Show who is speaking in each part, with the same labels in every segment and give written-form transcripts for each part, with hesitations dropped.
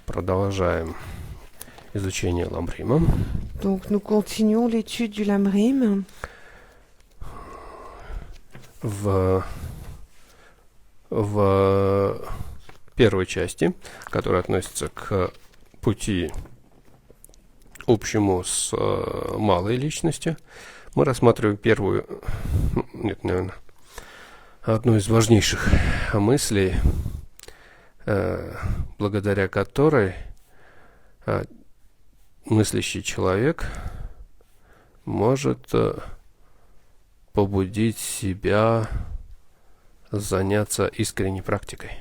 Speaker 1: Продолжаем изучение Ламрима.
Speaker 2: Donc nous continuons l'étude du Lamrim.
Speaker 1: В первой части, которая относится к пути общему с малой личностью, мы рассматриваем одну из важнейших мыслей, благодаря которой мыслящий человек может побудить себя заняться искренней практикой.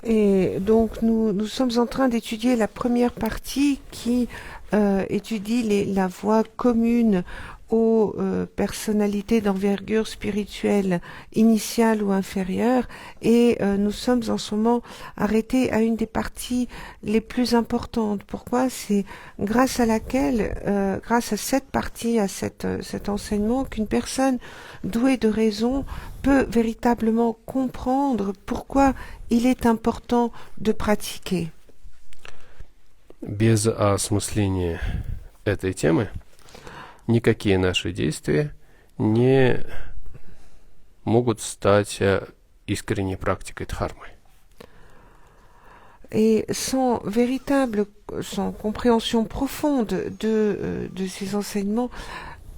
Speaker 2: Et donc nous sommes en train d'étudier la première partie qui étudie la voie commune aux personnalités d'envergure spirituelle initiale ou inférieure, et nous sommes en ce moment arrêtés à une des parties les plus importantes. Pourquoi? C'est grâce à laquelle, grâce à cette partie, à cet enseignement, qu'une personne douée de raison peut véritablement comprendre pourquoi il est important de pratiquer.
Speaker 1: Без осмысления этой темы никакие наши действия не могут стать искренней практикой дхармы.
Speaker 2: Et sans compréhension profonde de ces enseignements,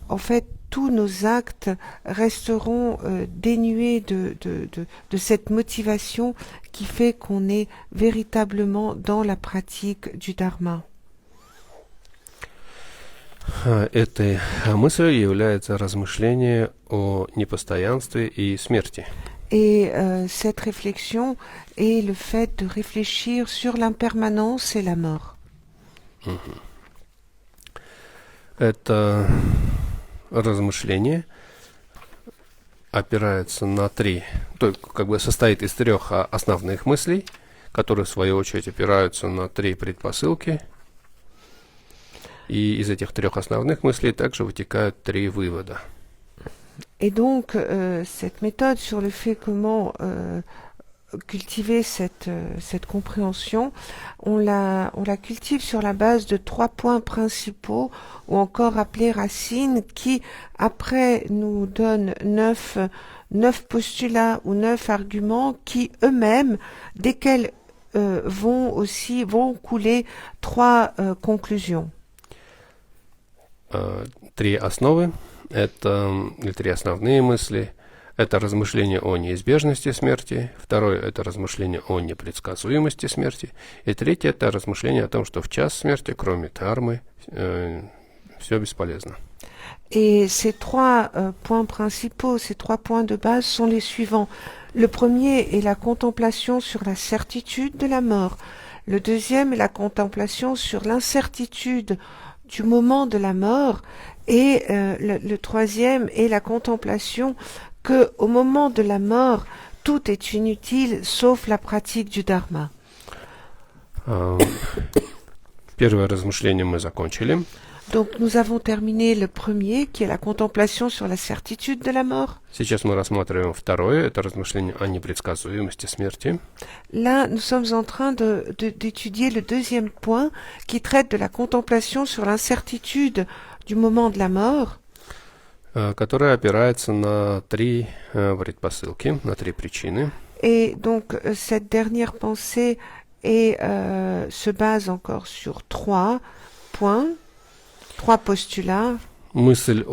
Speaker 2: en fait, tous nos actes resteront dénués de cette motivation qui fait qu'on est véritablement dans la pratique du Dharma.
Speaker 1: Этой мыслью является размышление о непостоянстве и смерти.
Speaker 2: Et cette réflexion est le fait de réfléchir sur l'impermanence et la mort.
Speaker 1: Это размышление опирается на состоит из трех основных мыслей, которые в свою очередь опираются на три предпосылки. И из этих трех основных мыслей также вытекают три вывода.
Speaker 2: Et donc, cette méthode sur le fait comment cultiver cette compréhension, on la cultive sur la base de 3 points principaux, ou encore appelés racines, qui après nous donnent 9 postulats ou 9 arguments qui eux-mêmes, desquels vont couler 3 conclusions.
Speaker 1: Три основы, три основные мысли. Это размышление о неизбежности смерти. Второе – это размышление о непредсказуемости смерти. И третье – это размышление о том, что в час смерти, кроме дхармы, все бесполезно.
Speaker 2: Et ces 3 points principaux, ces 3 points de base sont les suivants. Le premier est la contemplation sur la certitude de la mort. Le deuxième est la contemplation sur l'incertitude du moment de la mort, et le troisième est la contemplation que au moment de la mort tout est inutile sauf la pratique du dharma.
Speaker 1: Первое размышление мы закончили.
Speaker 2: Donc nous avons terminé le premier, qui est la contemplation sur la certitude de la mort.
Speaker 1: Сейчас мы рассматриваем второе, это размышление о непредсказуемости смерти.
Speaker 2: Là, nous sommes en train d'étudier le deuxième point, qui traite de la contemplation sur l'incertitude du moment de la mort,
Speaker 1: которая опирается на три предпосылки, на три причины.
Speaker 2: Et donc cette dernière pensée se base encore sur 3 points, 3 postulats.
Speaker 1: Мысль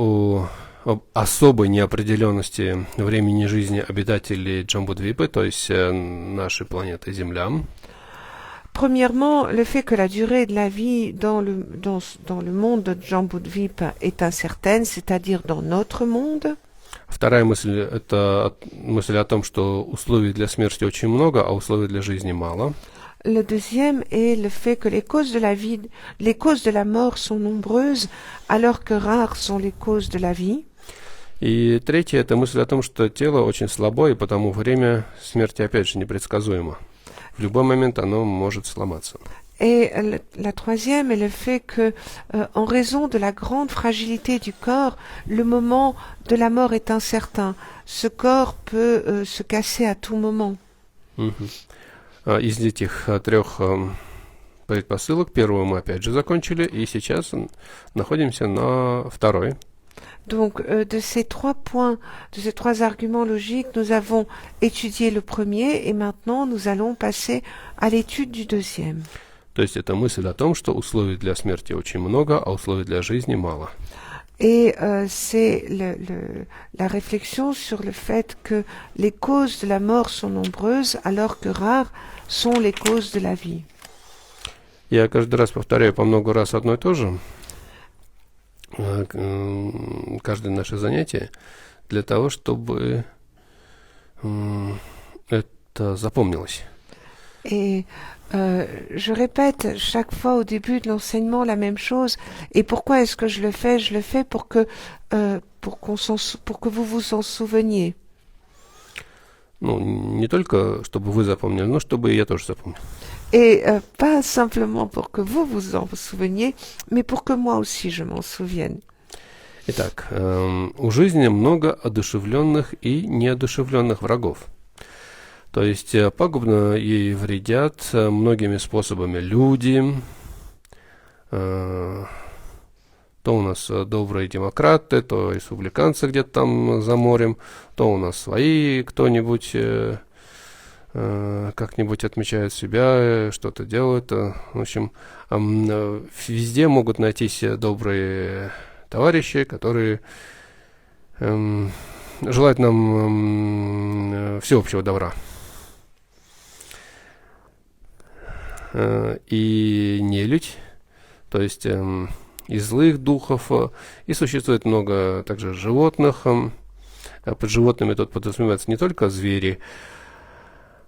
Speaker 1: об особой неопределенности времени жизни обитателей Джамбудвипы, то есть нашей планеты Земля.
Speaker 2: Premièrement, le fait que la durée de la vie dans le monde de Jambudvipa est incertaine, c'est-à-dire dans notre monde.
Speaker 1: Вторая мысль – это мысль о том, что условий для смерти очень много, а условий для жизни мало.
Speaker 2: Le deuxième est le fait que les causes de la mort sont nombreuses, alors que rares sont les causes de la vie.
Speaker 1: И третье – это мысль о том, что тело очень слабо, и потому время смерти опять же непредсказуемо. В любой момент оно может сломаться.
Speaker 2: Et la troisième est le fait que, en raison de la grande fragilité du corps, le moment de la mort est incertain. Ce corps peut se casser à tout moment.
Speaker 1: Мгм. Из этих трех предпосылок первую мы опять же закончили, и сейчас находимся на второй.
Speaker 2: Donc, de ces trois points, de ces trois arguments logiques, nous avons étudié le premier et maintenant nous allons passer à l'étude du deuxième.
Speaker 1: То есть это мысль о том, что условий для смерти очень много, а условий для жизни мало.
Speaker 2: Et c'est la réflexion sur le fait que les causes de la mort sont nombreuses alors que rares sont les causes de la vie.
Speaker 1: Я каждый раз повторяю по много раз одно и то же, каждое наше занятие, для того, чтобы это запомнилось.
Speaker 2: Et je répète chaque fois au début de l'enseignement la même chose. Et pourquoi est-ce que je le fais? Je le fais pour que vous vous en souveniez.
Speaker 1: Ну, не только чтобы вы запомнили, но чтобы и я тоже запомнил.
Speaker 2: Et pas simplement pour que vous vous en souveniez, mais pour que moi aussi je m'en souvienne.
Speaker 1: Итак, у жизни много одушевленных и неодушевленных врагов. То есть пагубно ей вредят многими способами люди. То у нас добрые демократы, то республиканцы где-то там за морем, то у нас свои кто-нибудь как-нибудь отмечают себя, что-то делают. В общем, везде могут найтись добрые товарищи, которые желают нам всеобщего добра. И нелюдь, то есть и злых духов, и существует много также животных. Под животными тут подразумеваются не только звери,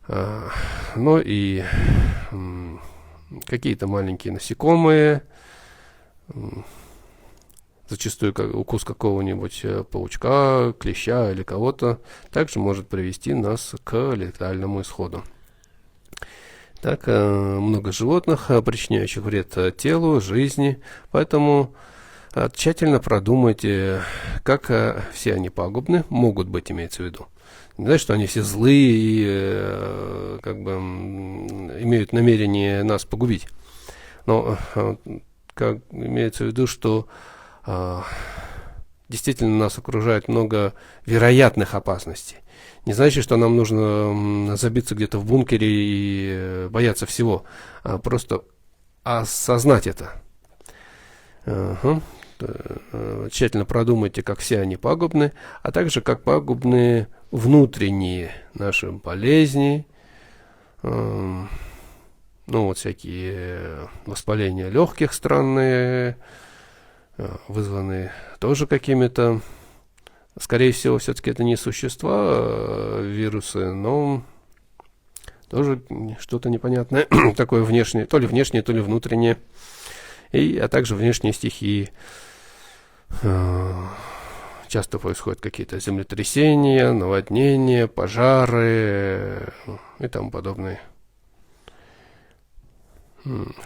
Speaker 1: но и какие-то маленькие насекомые, зачастую укус какого-нибудь паучка, клеща или кого-то также может привести нас к летальному исходу. Так, много животных, причиняющих вред телу, жизни, поэтому тщательно продумайте, как все они пагубны, могут быть, имеется в виду. Не значит, что они все злые и как бы имеют намерение нас погубить. Но как имеется в виду, что действительно нас окружает много вероятных опасностей. Не значит, что нам нужно забиться где-то в бункере и бояться всего, а просто осознать это. Тщательно продумайте, как все они пагубны, а также как пагубны внутренние наши болезни, ну вот всякие воспаления легких странные, вызванные тоже какими-то, скорее всего, все-таки это не существа, вирусы, но тоже что-то непонятное, такое внешнее, то ли внутреннее, а также внешние стихии. Часто происходят какие-то землетрясения, наводнения, пожары и тому подобные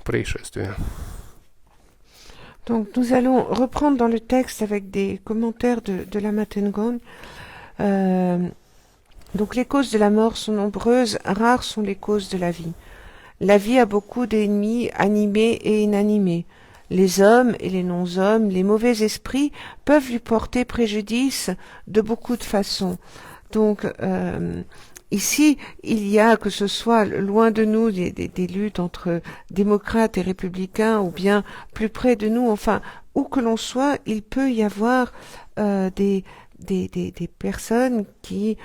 Speaker 1: происшествия.
Speaker 2: Donc nous allons reprendre dans le texte avec des commentaires de la Matengon. Donc les causes de la mort sont nombreuses, rares sont les causes de la vie. La vie a beaucoup d'ennemis animés et inanimés. Les hommes et les non-hommes, les mauvais esprits peuvent lui porter préjudice de beaucoup de façons. Donc ici, il y a, que ce soit loin de nous, des luttes entre démocrates et républicains, ou bien plus près de nous, enfin, où que l'on soit, il peut y avoir des personnes qui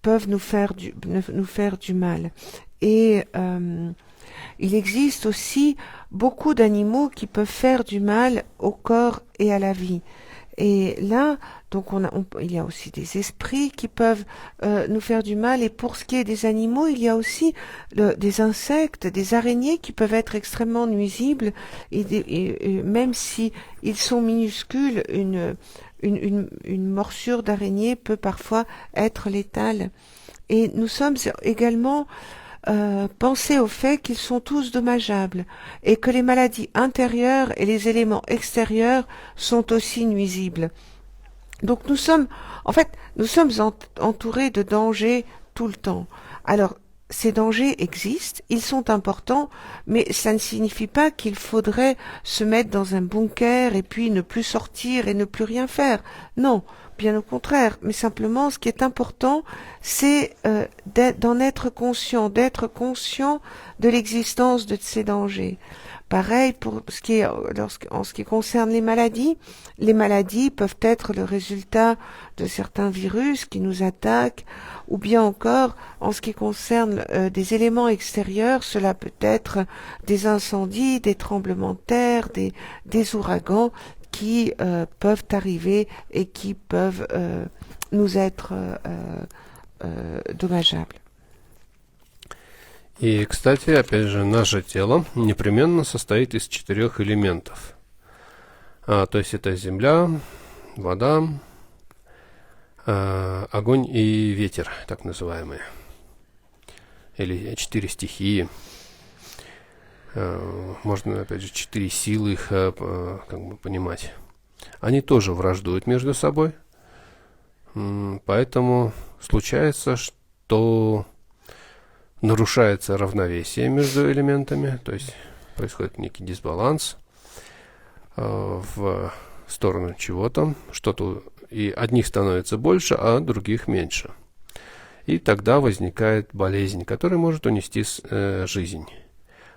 Speaker 2: peuvent nous faire du mal. Et il existe aussi beaucoup d'animaux qui peuvent faire du mal au corps et à la vie. Et là, donc il y a aussi des esprits qui peuvent nous faire du mal. Et pour ce qui est des animaux, il y a aussi des insectes, des araignées qui peuvent être extrêmement nuisibles. Et même si ils sont minuscules, une morsure d'araignée peut parfois être létale. Et nous sommes également penser au fait qu'ils sont tous dommageables et que les maladies intérieures et les éléments extérieurs sont aussi nuisibles. Donc nous sommes entourés de dangers tout le temps. Alors, ces dangers existent, ils sont importants, mais ça ne signifie pas qu'il faudrait se mettre dans un bunker et puis ne plus sortir et ne plus rien faire. Non, bien au contraire. Mais simplement, ce qui est important, c'est d'en être conscient, d'être conscient de l'existence de ces dangers. Pareil pour en ce qui concerne les maladies peuvent être le résultat de certains virus qui nous attaquent, ou bien encore en ce qui concerne des éléments extérieurs, cela peut être des incendies, des tremblements de terre, des ouragans qui peuvent arriver et qui peuvent nous être dommageables.
Speaker 1: И, кстати, опять же, наше тело непременно состоит из 4 элементов. То есть это земля, вода, огонь и ветер, так называемые. Или 4 стихии. Можно, опять же, 4 силы их понимать. Они тоже враждуют между собой. Поэтому случается, что нарушается равновесие между элементами, то есть происходит некий дисбаланс в сторону чего-то, что-то, и одних становится больше, а других меньше. И тогда возникает болезнь, которая может унести жизнь.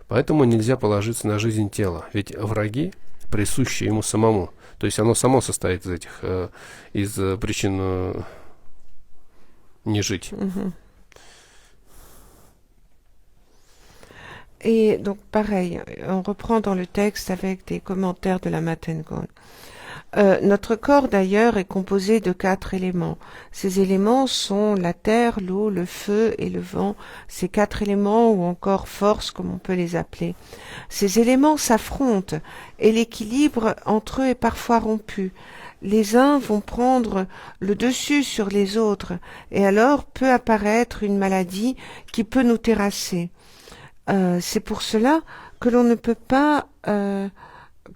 Speaker 1: Поэтому нельзя положиться на жизнь тела, ведь враги присущи ему самому. То есть оно само состоит из причин не жить.
Speaker 2: Et donc pareil, on reprend dans le texte avec des commentaires de la Matengon. Notre corps d'ailleurs est composé de 4 éléments. Ces éléments sont la terre, l'eau, le feu et le vent. Ces 4 éléments ou encore force comme on peut les appeler. Ces éléments s'affrontent et l'équilibre entre eux est parfois rompu. Les uns vont prendre le dessus sur les autres et alors peut apparaître une maladie qui peut nous terrasser. C'est pour cela que l'on ne peut pas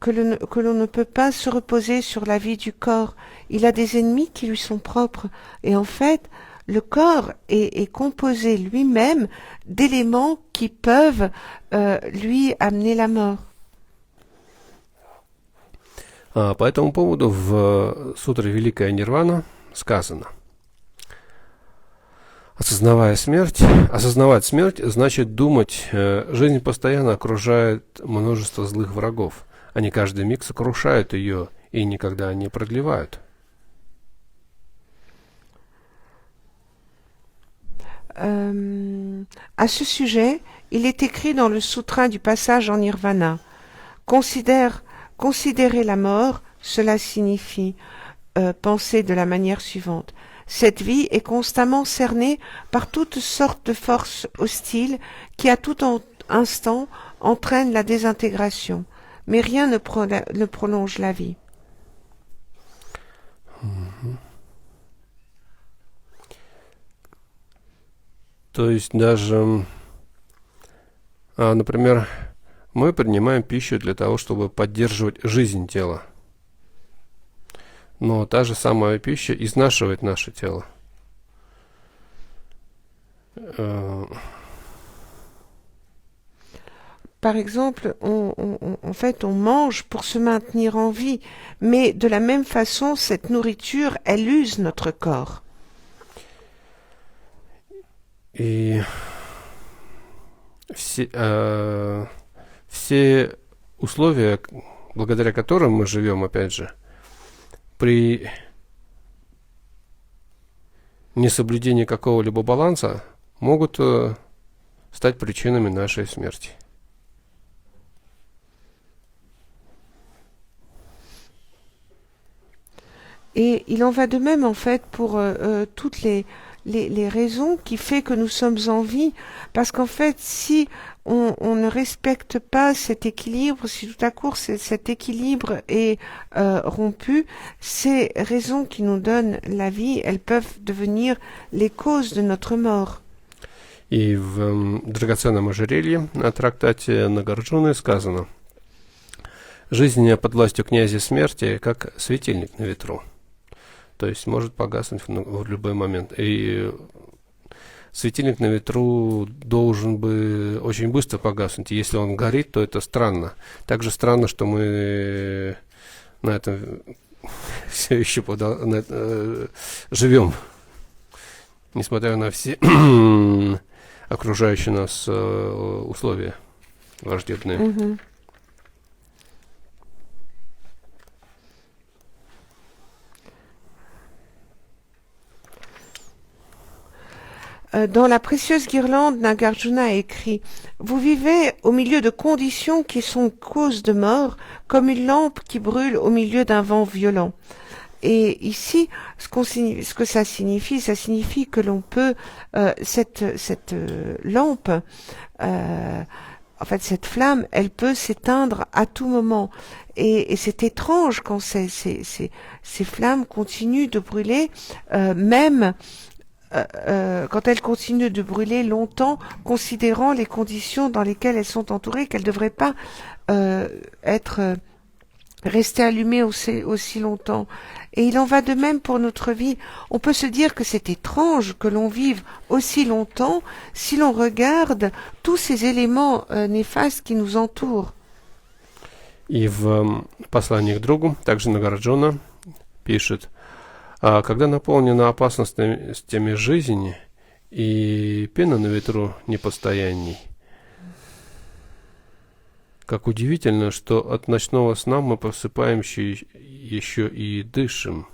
Speaker 2: que l'on ne peut pas se reposer sur la vie du corps. Il a des ennemis qui lui sont propres. Et en fait, le corps est composé lui-même d'éléments qui peuvent lui amener la mort.
Speaker 1: По этому поводу в сутре Великая Нирвана сказано: осознавать смерть значит думать, жизнь постоянно окружает множество злых врагов. Они каждый миг сокрушают ее и никогда не продлевают.
Speaker 2: À ce sujet, il est écrit dans le sutra du passage en nirvana. Considérer la mort, cela signifie penser de la manière suivante. Cette vie est constamment cernée par toutes sortes de forces hostiles qui à tout instant entraînent la désintégration. Mais rien ne prolonge la vie.
Speaker 1: То есть даже, например, мы принимаем пищу для того, чтобы поддерживать жизнь тела. Но та же самая пища изнашивает наше тело.
Speaker 2: Par exemple, en fait, on mange pour se maintenir en vie, mais de la même façon, cette nourriture, elle use notre corps.
Speaker 1: И все условия, благодаря которым мы живем, опять же, при несоблюдении какого-либо баланса могут стать причинами нашей смерти.
Speaker 2: Et il en va de même en fait pour toutes les raisons qui fait que nous sommes en vie, parce qu'en fait si on ne respecte pas cet équilibre, si tout à coup cet équilibre est rompu, ces raisons qui nous donnent la vie, elles peuvent devenir les causes de notre mort.
Speaker 1: И в драгоценном ожерелье на трактате Нагарджуны сказано: «Жизнь под властью князя смерти, как светильник на ветру». То есть может погаснуть в любой момент. И светильник на ветру должен бы очень быстро погаснуть. И если он горит, то это странно. Также странно, что мы на этом все еще живем, несмотря на все окружающие нас условия враждебные.
Speaker 2: Mhm. Dans la précieuse guirlande, Nagarjuna a écrit: Vous vivez au milieu de conditions qui sont cause de mort, comme une lampe qui brûle au milieu d'un vent violent. Et ici, ce que ça signifie que l'on peut, cette lampe, en fait, cette flamme, elle peut s'éteindre à tout moment. Et c'est étrange quand ces flammes continuent de brûler, même quand elles continuent de brûler longtemps, considérant les conditions dans lesquelles elles sont entourées, qu'elles ne devraient pas rester allumées aussi longtemps. Et il en va de même pour notre vie. On peut se dire que c'est étrange que l'on vive aussi longtemps si l'on regarde tous ces éléments néfastes qui nous entourent.
Speaker 1: И в послании к другу также Нагарджуна пишет: когда наполнена опасностями жизни и пена на ветру непостоянней, как удивительно, что от ночного сна мы просыпаемся еще и дышим.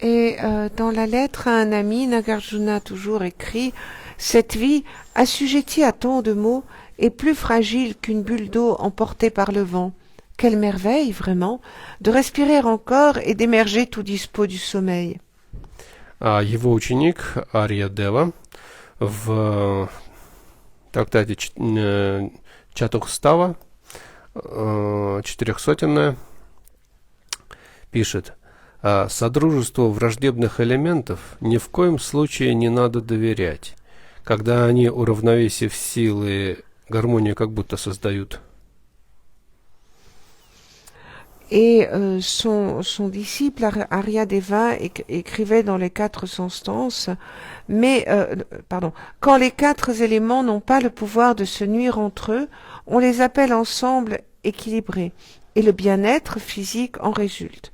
Speaker 2: Et dans la lettre à un ami, Nagarjuna toujours écrit: Cette vie, assujettie à tant de maux, est plus fragile qu'une bulle d'eau emportée par le vent. Quelle merveille, vraiment, de respirer encore et d'émerger tout dispos du sommeil.
Speaker 1: А его ученик Арья Дева в трактате Чатухстава, 400-е, пишет: «Содружеству враждебных элементов ни в коем случае не надо доверять. Когда они, уравновесив силы, гармонию как будто создают».
Speaker 2: Et son disciple Aryadeva écrivait dans les 400 stances, quand les 4 éléments n'ont pas le pouvoir de se nuire entre eux, on les appelle ensemble équilibrés, et le bien-être physique en résulte.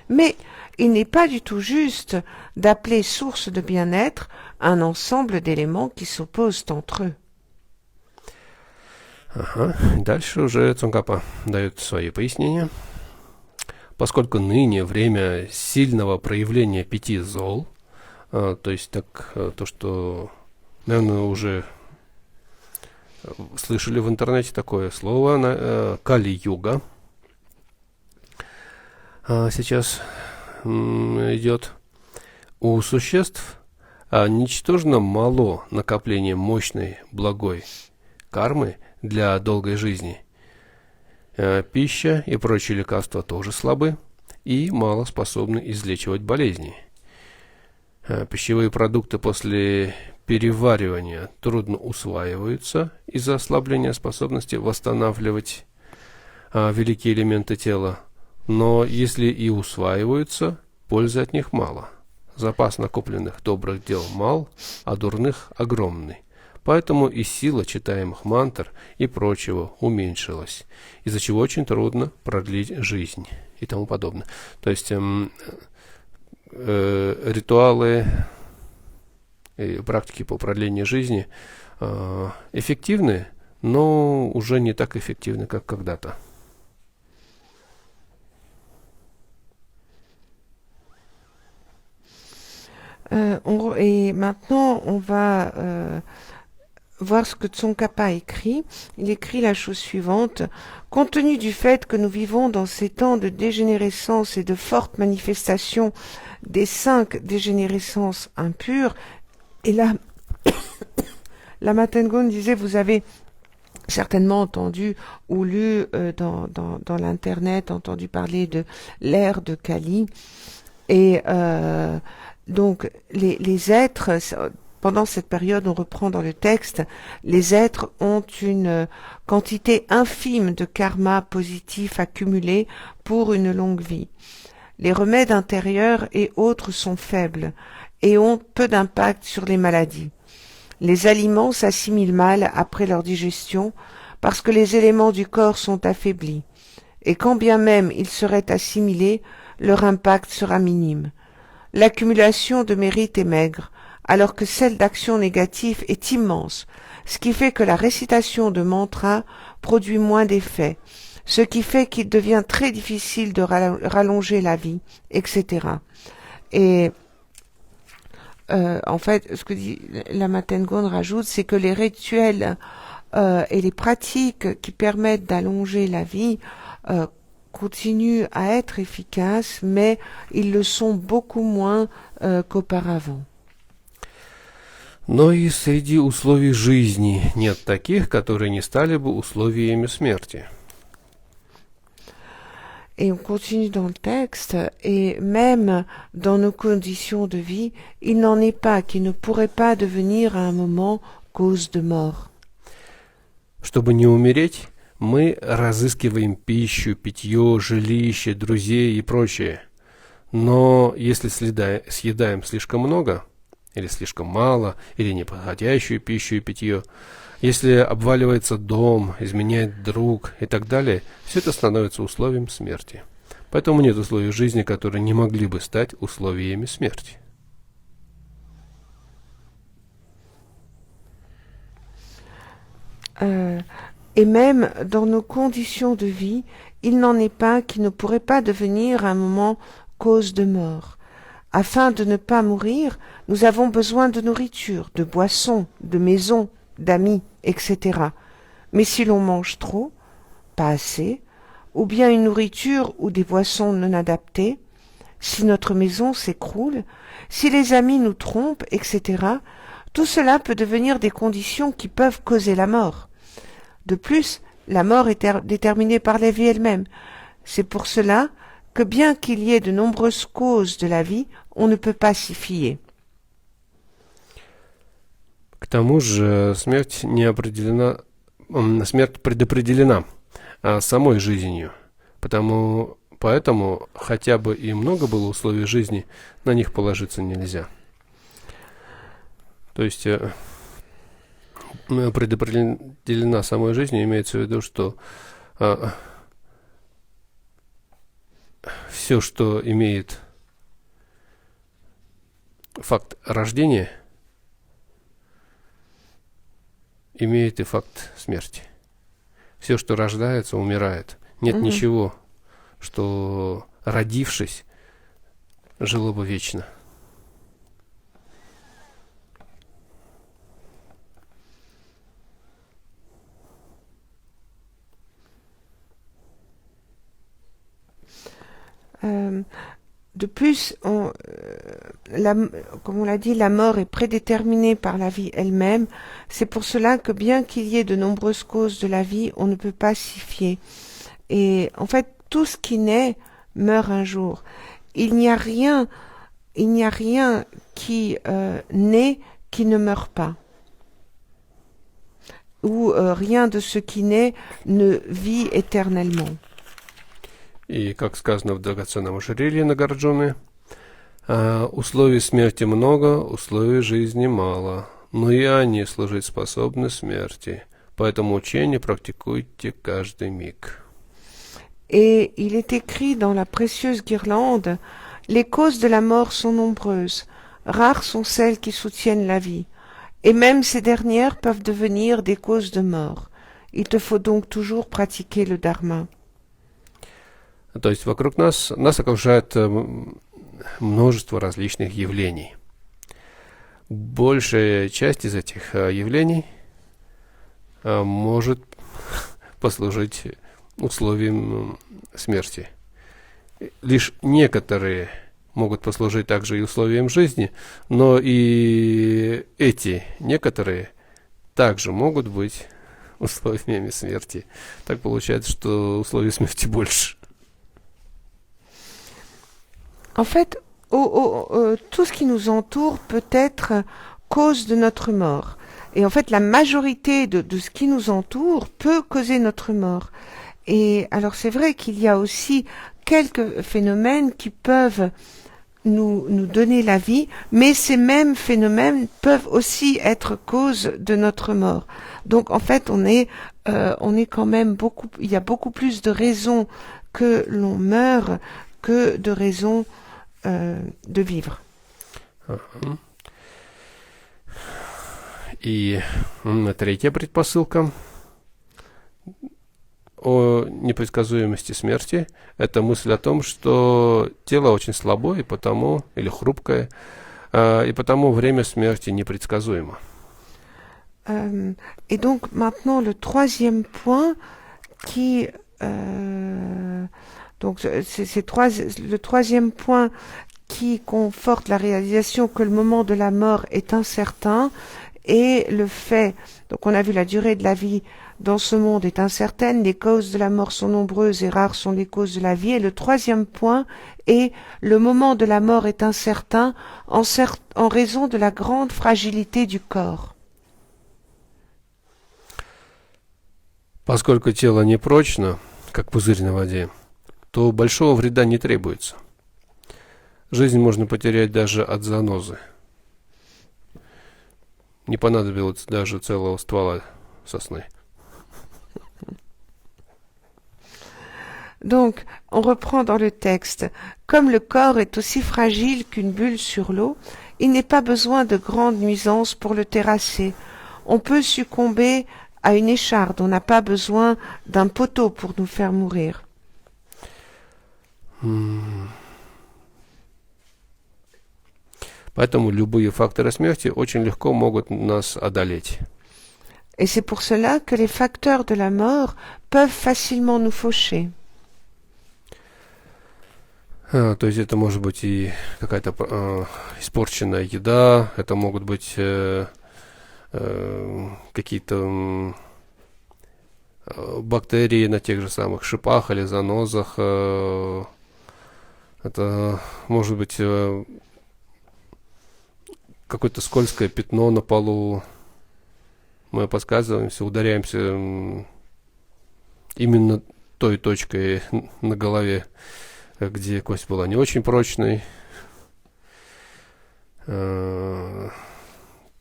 Speaker 2: Mais il n'est pas du tout juste d'appeler source de bien-être un ensemble d'éléments qui s'opposent entre eux.
Speaker 1: Дальше уже Цонгапа дает свои пояснения. Поскольку ныне время сильного проявления 5 зол, то есть то, что, наверное, уже слышали в интернете такое слово, Кали-юга, сейчас идет, у существ ничтожно мало накопления мощной благой кармы для долгой жизни. Пища и прочие лекарства тоже слабы и мало способны излечивать болезни. Пищевые продукты после переваривания трудно усваиваются из-за ослабления способности восстанавливать великие элементы тела, но если и усваиваются, пользы от них мало. Запас накопленных добрых дел мал, а дурных огромный. Поэтому и сила читаемых мантр и прочего уменьшилась, из-за чего очень трудно продлить жизнь и тому подобное. То есть ритуалы и практики по продлению жизни эффективны, но уже не так эффективны, как когда-то.
Speaker 2: Et maintenant, on va voir ce que Tsongkhapa a écrit. Il écrit la chose suivante. Compte tenu du fait que nous vivons dans ces temps de dégénérescence et de fortes manifestations des 5 dégénérescences impures, et là, la Matengon disait, vous avez certainement entendu ou lu dans l'internet, entendu parler de l'ère de Kali, et donc les êtres, pendant cette période, on reprend dans le texte, les êtres ont une quantité infime de karma positif accumulé pour une longue vie. Les remèdes intérieurs et autres sont faibles et ont peu d'impact sur les maladies. Les aliments s'assimilent mal après leur digestion parce que les éléments du corps sont affaiblis. Et quand bien même ils seraient assimilés, leur impact sera minime. L'accumulation de mérite est maigre, alors que celle d'action négative est immense, ce qui fait que la récitation de mantras produit moins d'effet, ce qui fait qu'il devient très difficile de rallonger la vie, etc. Et en fait, ce que dit Lama Tengon rajoute, c'est que les rituels et les pratiques qui permettent d'allonger la vie continuent à être efficaces, mais ils le sont beaucoup moins qu'auparavant.
Speaker 1: Но и среди условий жизни нет таких, которые не стали бы условиями смерти.
Speaker 2: Et on continue dans le texte, et même dans nos conditions de vie, il n'en est pas qui ne pourrait pas devenir à un moment cause de mort.
Speaker 1: Чтобы не умереть, мы разыскиваем пищу, питье, жилище, друзей и прочее. Но если съедаем слишком много, или слишком мало, или неподходящую пищу и питье, если обваливается дом, изменяет друг и так далее, все это становится условием смерти. Поэтому нет условий жизни, которые не могли бы стать условиями смерти.
Speaker 2: Et même dans nos conditions de vie, il n'en est pas qui ne pourrait pas devenir à un moment cause de mort. Afin de ne pas mourir, nous avons besoin de nourriture, de boissons, de maisons, d'amis, etc. Mais si l'on mange trop, pas assez, ou bien une nourriture ou des boissons non adaptées, si notre maison s'écroule, si les amis nous trompent, etc., tout cela peut devenir des conditions qui peuvent causer la mort. De plus, la mort est déterminée par la vie elle-même. C'est pour cela que bien qu'il y ait de nombreuses causes de la vie, on ne peut pas s'y fier.
Speaker 1: К тому же смерть предопределена самой жизнью. Поэтому, хотя бы и много было условий жизни, на них положиться нельзя. То есть предопределена самой жизнью, имеется в виду, что все, что имеет факт рождения, имеет и факт смерти. Все, что рождается, умирает. Нет ничего, что, родившись, жило бы вечно.
Speaker 2: De plus, comme on l'a dit, la mort est prédéterminée par la vie elle-même. C'est pour cela que bien qu'il y ait de nombreuses causes de la vie, on ne peut pas s'y fier. Et en fait, tout ce qui naît meurt un jour. Il n'y a rien qui naît qui ne meurt pas. Ou rien de ce qui naît ne vit éternellement.
Speaker 1: И, как сказано в драгоценном ожерелье Нагарджуны, условий смерти много, условий жизни мало, но и они служить способны смерти. Поэтому учение практикуйте каждый миг.
Speaker 2: Et il est écrit dans la précieuse guirlande, les causes de la mort sont nombreuses, rares sont celles qui soutiennent la vie, et même ces dernières peuvent devenir des causes de mort. Il te faut donc toujours pratiquer le dharma.
Speaker 1: То есть вокруг нас окружает множество различных явлений. Большая часть из этих явлений может послужить условием смерти. Лишь некоторые могут послужить также и условием жизни, но и эти некоторые также могут быть условиями смерти. Так получается, что условий смерти больше.
Speaker 2: En fait, tout ce qui nous entoure peut être cause de notre mort. Et en fait, la majorité de ce qui nous entoure peut causer notre mort. Et alors c'est vrai qu'il y a aussi quelques phénomènes qui peuvent nous donner la vie, mais ces mêmes phénomènes peuvent aussi être cause de notre mort. Donc en fait, on est quand même il y a beaucoup plus de raisons que l'on meure que de raisons de vivre.
Speaker 1: Ага. И третья предпосылка о непредсказуемости смерти – это мысль о том, что тело очень слабое, и потому, или хрупкое, и потому время смерти непредсказуемо.
Speaker 2: Et donc maintenant le troisième point le troisième point qui conforte la réalisation que le moment de la mort est incertain et le fait, donc on a vu la durée de la vie dans ce monde est incertaine, les causes de la mort sont nombreuses et rares sont les causes de la vie. Et le troisième point est le moment de la mort est incertain en raison de la grande fragilité du corps.
Speaker 1: Поскольку тело непрочно, как пузырь на воде, то большого вреда не требуется. Жизнь можно потерять даже от занозы. Не понадобилось даже целого ствола сосны.
Speaker 2: Donc, on reprend dans le texte. Comme le corps est aussi fragile qu'une bulle sur l'eau, il n'est pas besoin de grandes nuisances pour le terrasser. On peut succomber à une écharde, on n'a pas besoin d'un poteau pour nous faire mourir.
Speaker 1: Поэтому любые факторы смерти очень легко могут нас одолеть.
Speaker 2: Et c'est pour cela que les facteurs de la mort peuvent facilement nous faucher.
Speaker 1: То есть это может быть и какая-то испорченная еда, это могут быть какие-то бактерии на тех же самых шипах или занозах. Это может быть какое-то скользкое пятно на полу. Мы подсказываемся, ударяемся именно той точкой на голове, где кость была не очень прочной. То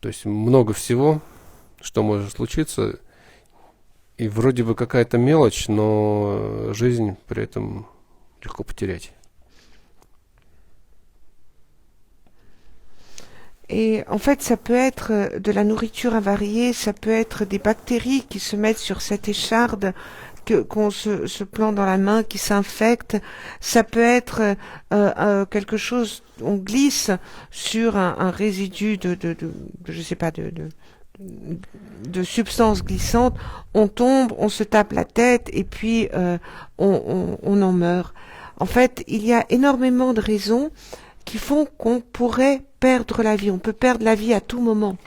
Speaker 1: есть много всего, что может случиться. И вроде бы какая-то мелочь, но жизнь при этом легко потерять.
Speaker 2: Et en fait, ça peut être de la nourriture avariée, ça peut être des bactéries qui se mettent sur cette écharde, qu'on se plante dans la main, qui s'infecte. Ça peut être quelque chose, on glisse sur un résidu je sais pas, de substance glissante. On tombe, on se tape la tête et puis on en meurt. En fait, il y a énormément de raisons qui font qu'on pourrait perdre la vie. On peut perdre la vie à tout moment.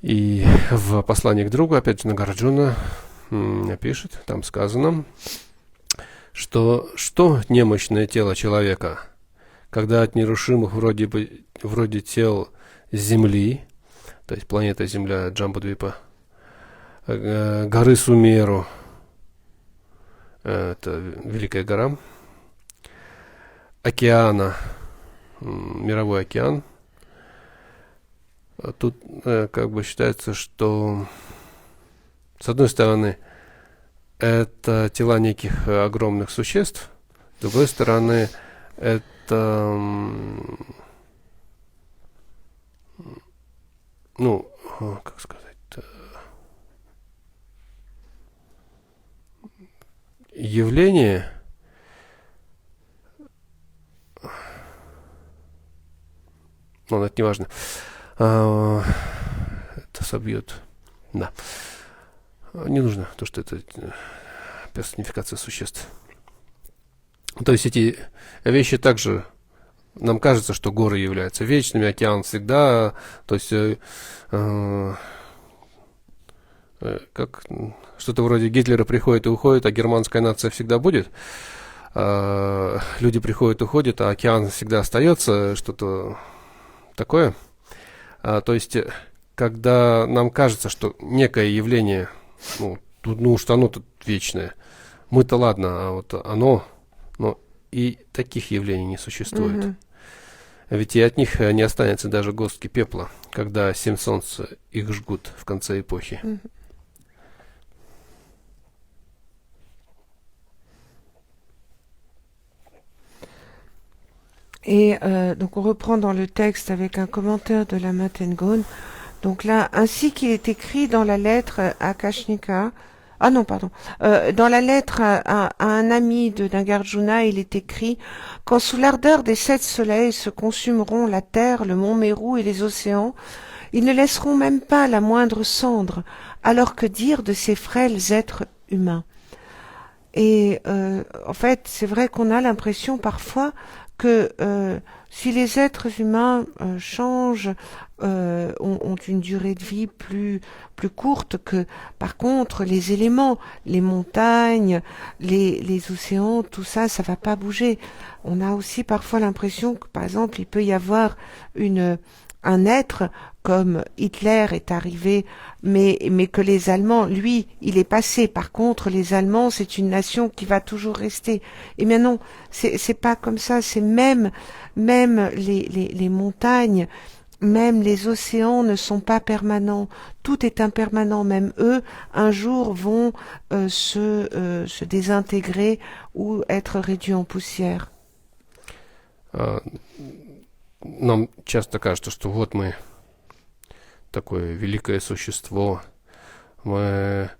Speaker 1: И в послании к другу, опять же, Нагарджуна пишет, там сказано, что немощное тело человека, когда от нерушимых вроде тел Земли, то есть планета Земля, Джамбудвипа, горы Сумеру, это Великая гора, океана, мировой океан. Тут как бы считается, что с одной стороны это тела неких огромных существ, с другой стороны это как сказать, явление, но это не важно. Это собьет. Да. Не нужно то, что это персонификация существ. То есть эти вещи также, нам кажется, что горы являются вечными, океан всегда, то есть как что-то вроде Гитлера приходит и уходит, а германская нация всегда будет. Люди приходят и уходят, а океан всегда остается, что-то такое. То есть, когда нам кажется, что некое явление, что оно тут вечное, мы-то ладно, а вот оно, но и таких явлений не существует.
Speaker 2: Mhm.
Speaker 1: Ведь и от них не останется даже горстки пепла, когда 7 солнц их жгут в конце эпохи.
Speaker 2: Mhm. Et donc on reprend dans le texte avec un commentaire de la Matengon. Donc là, ainsi qu'il est écrit dans la lettre à Kashnika, ah non, pardon, dans la lettre à un ami de Nagarjuna, il est écrit: quand sous l'ardeur des 7 soleils se consumeront la terre, le mont Mérou et les océans, ils ne laisseront même pas la moindre cendre, alors que dire de ces frêles êtres humains? Et en fait, c'est vrai qu'on a l'impression parfois que si les êtres humains changent, ont une durée de vie plus courte que, par contre, les éléments, les montagnes, les océans, tout ça, ça va pas bouger. On a aussi parfois l'impression que, par exemple, il peut y avoir un être comme Hitler est arrivé, mais que les Allemands, lui, il est passé. Par contre, les Allemands, c'est une nation qui va toujours rester. Eh bien non, c'est pas comme ça. C'est même les montagnes, même les océans ne sont pas permanents. Tout est impermanent. Même eux, un jour, vont se désintégrer ou être réduits en poussière.
Speaker 1: Нам часто кажется, что вот мы такое великое существо, мы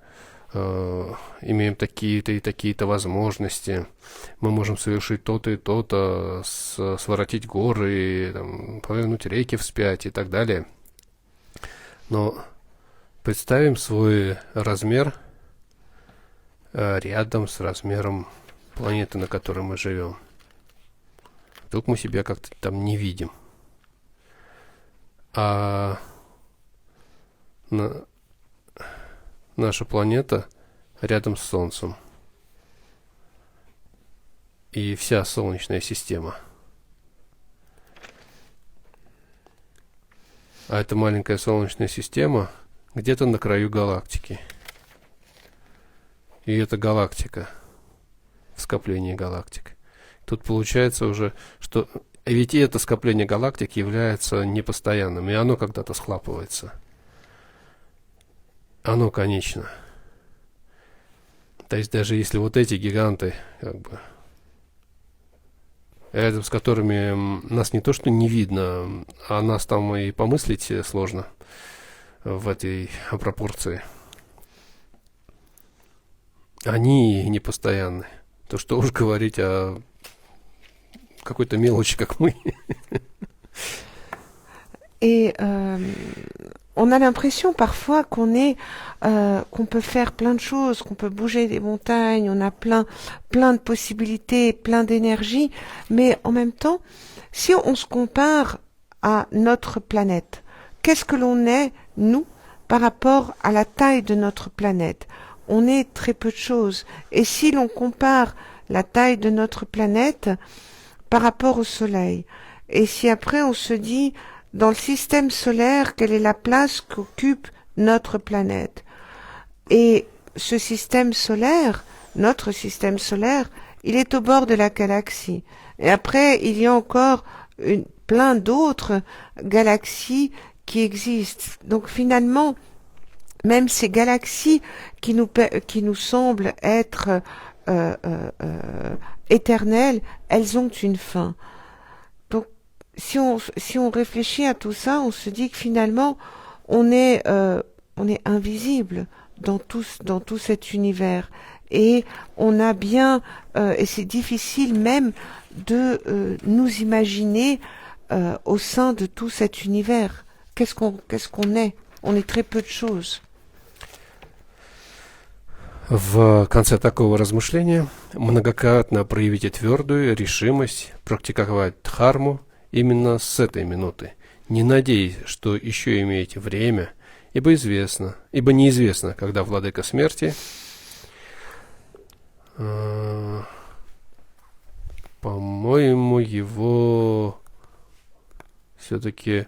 Speaker 1: имеем такие-то и такие-то возможности, мы можем совершить то-то и то-то, своротить горы, там, повернуть реки вспять и так далее. Но представим свой размер рядом с размером планеты, на которой мы живем. Вдруг мы себя как-то там не видим. А наша планета рядом с Солнцем. И вся Солнечная система. А эта маленькая Солнечная система где-то на краю галактики. И эта галактика в скоплении галактик. Тут получается уже, что ведь и это скопление галактик является непостоянным, и оно когда-то схлапывается. Оно конечно. То есть даже если вот эти гиганты, рядом с которыми нас не то что не видно, а нас там и помыслить сложно в этой пропорции. Они непостоянны. То что уж говорить о какой-то мелочи, как мы.
Speaker 2: Et on a l'impression parfois qu'on peut faire plein de choses, qu'on peut bouger des montagnes, on a plein de possibilités, plein d'énergie, mais en même temps, si on se compare à notre planète, qu'est-ce que l'on est, nous, par rapport à la taille de notre planète? On est très peu de choses. Et si l'on compare la taille de notre planète par rapport au Soleil, et si après on se dit, dans le système solaire, quelle est la place qu'occupe notre planète? Et ce système solaire, notre système solaire, il est au bord de la galaxie. Et après, il y a encore plein d'autres galaxies qui existent. Donc finalement, même ces galaxies qui nous semblent être éternelles, elles ont une fin. Donc si on réfléchit à tout ça, on se dit que finalement on est invisible dans tout cet univers, et on a bien et c'est difficile même de nous imaginer au sein de tout cet univers. Qu'est-ce qu'on est? On est très peu de choses.
Speaker 1: В конце такого размышления многократно проявите твердую решимость практиковать дхарму именно с этой минуты, не надеясь, что еще имеете время, ибо неизвестно, когда владыка смерти, по-моему, его все-таки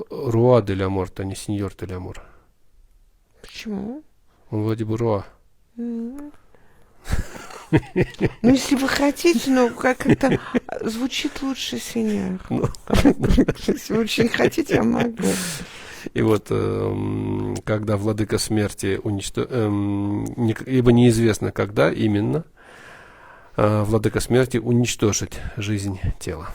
Speaker 1: Руа де ля Морт, а не сеньор де ля Мор.
Speaker 2: Почему?
Speaker 1: Он вроде бы Руа.
Speaker 2: Ну, если вы хотите, но как это звучит лучше, сеньор. Если вы очень хотите, я могу.
Speaker 1: И вот, когда владыка смерти ибо неизвестно, когда именно владыка смерти уничтожит жизнь тела.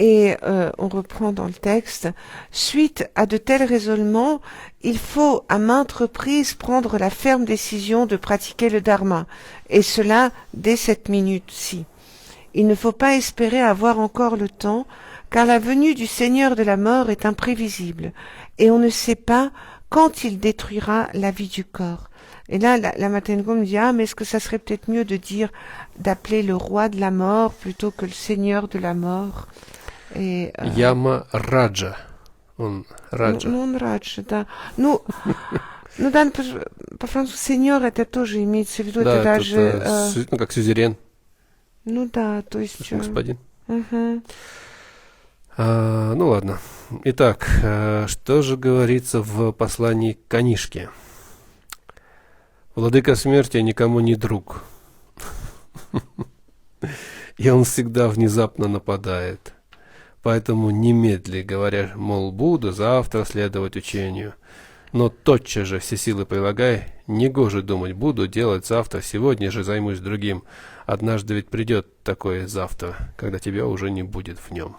Speaker 2: Et on reprend dans le texte, suite à de tels raisonnements, il faut à maintes reprises prendre la ferme décision de pratiquer le dharma, et cela dès cette minute-ci. Il ne faut pas espérer avoir encore le temps, car la venue du Seigneur de la mort est imprévisible, et on ne sait pas quand il détruira la vie du corps. Et là, la Matengo me dit, ah, mais est-ce que ça serait peut-être mieux de dire, d'appeler le roi de la mort plutôt que le Seigneur de la mort? Et,
Speaker 1: Яма Раджа. Он Раджа.
Speaker 2: Ну, он Раджа, да. Ну, да, по-французски сеньор это тоже имеется в виду,
Speaker 1: Да,
Speaker 2: это даже...
Speaker 1: ну, как сюзерен.
Speaker 2: Ну да, то есть...
Speaker 1: Господин.
Speaker 2: Угу.
Speaker 1: Ну ладно. Итак, что же говорится в послании к Канишке? Владыка смерти никому не друг. И он всегда внезапно нападает. Поэтому немедли, говоря, мол, буду завтра следовать учению. Но тотчас же все силы прилагай, негоже думать, буду делать завтра, сегодня же займусь другим. Однажды ведь придет такое завтра, когда тебя уже не будет в нем.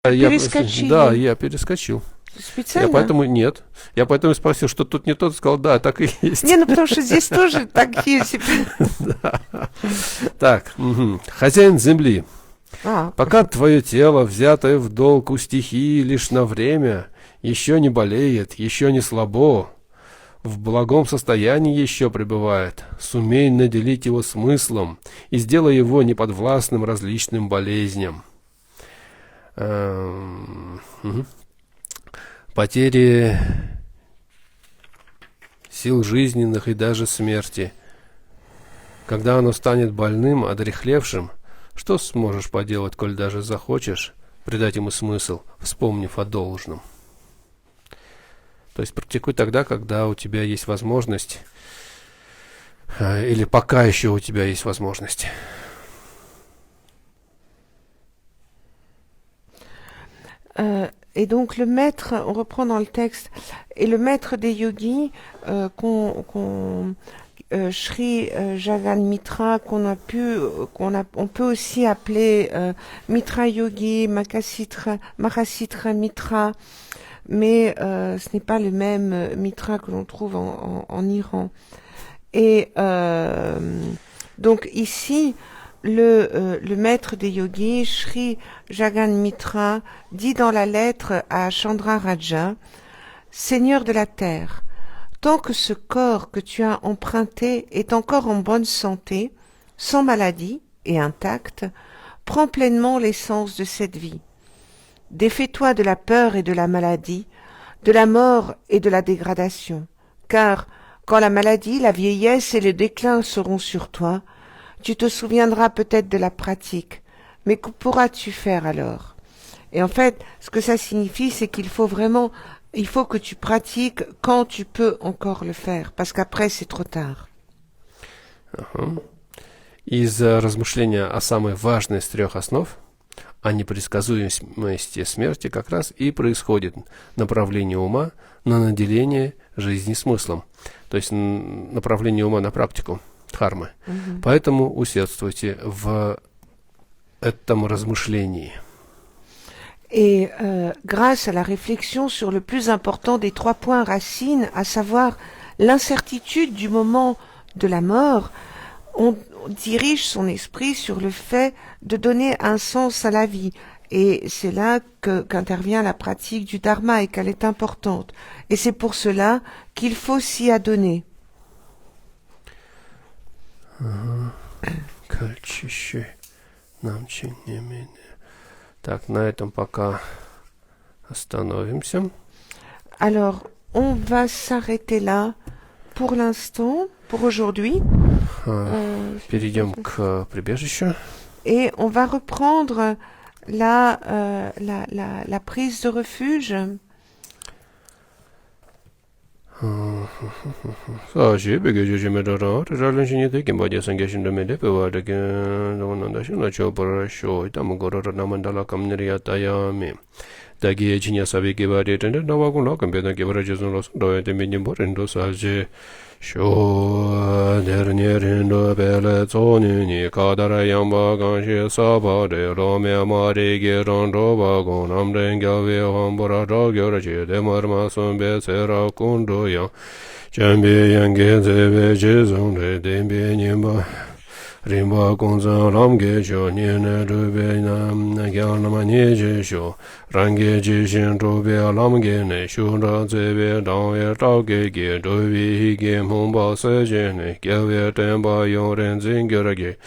Speaker 2: Перескочили.
Speaker 1: Я перескочил.
Speaker 2: Специально?
Speaker 1: Я поэтому спросил, что тут не тот, сказал, да, так и есть.
Speaker 2: Не, ну потому что здесь тоже так есть.
Speaker 1: Так, хозяин земли. Пока твое тело, взятое в долг у стихии лишь на время, еще не болеет, еще не слабо, в благом состоянии еще пребывает, сумей наделить его смыслом и сделай его неподвластным различным болезням. Потери сил жизненных и даже смерти. Когда оно станет больным, одряхлевшим, что сможешь поделать, коль даже захочешь придать ему смысл, вспомнив о должном? То есть практикуй тогда, когда у тебя есть возможность, или пока еще у тебя есть возможность.
Speaker 2: Et donc le maître, on reprend dans le texte, et le maître des yogis Sri Jagan Mitra, on peut aussi appeler Mitra Yogi, Mahasitra Mitra, mais ce n'est pas le même Mitra que l'on trouve en Iran. Et donc ici, le maître des yogis, Sri Jagan Mitra, dit dans la lettre à Chandra Raja, Seigneur de la terre, tant que ce corps que tu as emprunté est encore en bonne santé, sans maladie et intact, prends pleinement l'essence de cette vie. Défais-toi de la peur et de la maladie, de la mort et de la dégradation, car quand la maladie, la vieillesse et le déclin seront sur toi, tu te souviendras peut-être de la pratique, mais que pourras-tu faire alors? Et en fait, ce que ça signifie, c'est qu'il faut que tu pratiques quand tu peux encore le faire, parce qu'après c'est trop tard.
Speaker 1: Из размышления о самой важной из трех основ, о непредсказуемости смерти, как раз и происходит направление ума на наделение жизни смыслом, то есть направление ума на практику дхармы. Поэтому усердствуйте в этом размышлении.
Speaker 2: Et grâce à la réflexion sur le plus important des trois points racines, à savoir l'incertitude du moment de la mort, on dirige son esprit sur le fait de donner un sens à la vie. Et c'est là qu'intervient la pratique du dharma et qu'elle est importante. Et c'est pour cela qu'il faut s'y adonner.
Speaker 1: Так, на этом пока остановимся.
Speaker 2: Alors, on va s'arrêter là pour l'instant, pour aujourd'hui.
Speaker 1: Перейдем к прибежищу.
Speaker 2: Et on va reprendre la prise de refuge.
Speaker 1: 사실 베개주 지메더라 저런신이 되게 뭐지 생계신도메데 베와르게 노는다시나 저버쇼 담고러라 남한달라 감느리야다야미 다기에 지냐 사비게 바리는데 나와고나 감베나 게버라지존로스 도에데 미님보렌도 사제 쇼 데르니르인도 벨레 조니니 카다라 양바 간시 사바데 로메 마리게 론도 바고 남랭가베 함보라 저겨라지 데마르마 손베 세라 군도야 잠베 양게 제베 제존데 뎀베 님바 림바 공자 람게 조니네 루베남 나갸나마니 제쇼 랑게 제신 도베 람게네 쇼라 제베 다오에 타게게 도비히게 몽바 세제네 갸베 템바 요렌 징겨라게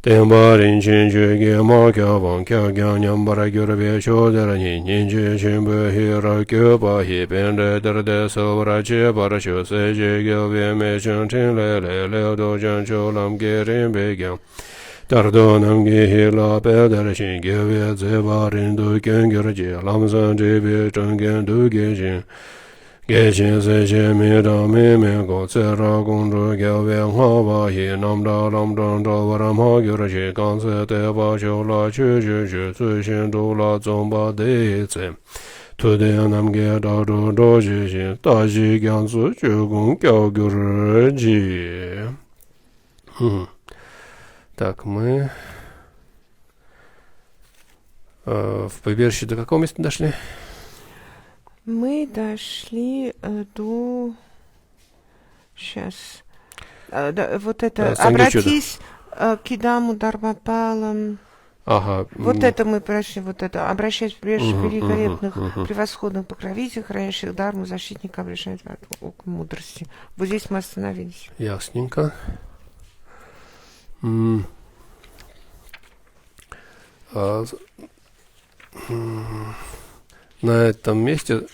Speaker 1: 템바린 신주게 마갸방 갸갸냠바라 겨베 쇼데라니 닌제 신부 히라게 바히 벤데 데르데 소라제 바라쇼 세제 갸베 메챈틴레레 레도 잔초 람게린 베경 다르도 남게 힐라 베데르신 갸베 제바린도 겐겨라제 람산 제베 정겐도 게진 게진 세제 메다메메고 세라공도 갸베 화바히 남다 람던도 와람하 겨라제 간세 대바쇼라 추주주 수신도라 좀바데체 토데 남게 다도 도지신 다시 강수 주공 껴겨르지. Так, мы в побережье до какого места дошли?
Speaker 2: Мы дошли до... Сейчас. Вот это. Обратись к Кидаму Дармапалам.
Speaker 1: Ага.
Speaker 2: Вот это мы прошли, вот это. Обращаясь к великолепных, превосходных покровителей, хранящих Дарму, защитника, обращаясь к мудрости. Вот здесь мы остановились.
Speaker 1: Ясненько. На этом месте,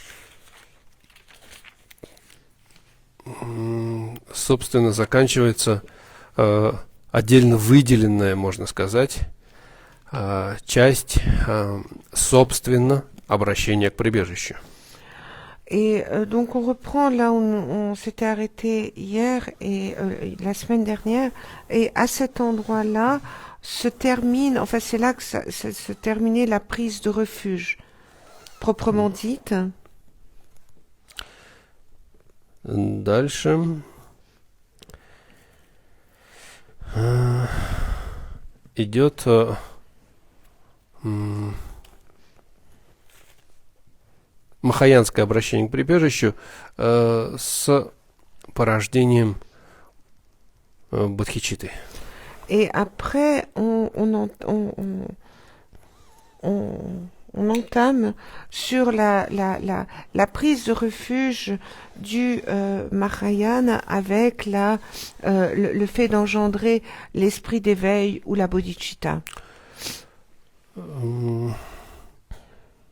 Speaker 1: собственно, заканчивается отдельно выделенная, можно сказать, часть, собственно, обращения к прибежищу.
Speaker 2: Et donc on reprend là où on s'était arrêté hier et la semaine dernière, et à cet endroit-là se termine, enfin c'est là que ça se terminait la prise de refuge, proprement dite.
Speaker 1: Дальше идет махаянское обращение к прибежищу с порождением Бодхичитты.
Speaker 2: Et après, on entame sur la prise de refuge du Mahayana avec le fait d'engendrer l'esprit d'éveil ou la bodhicitta.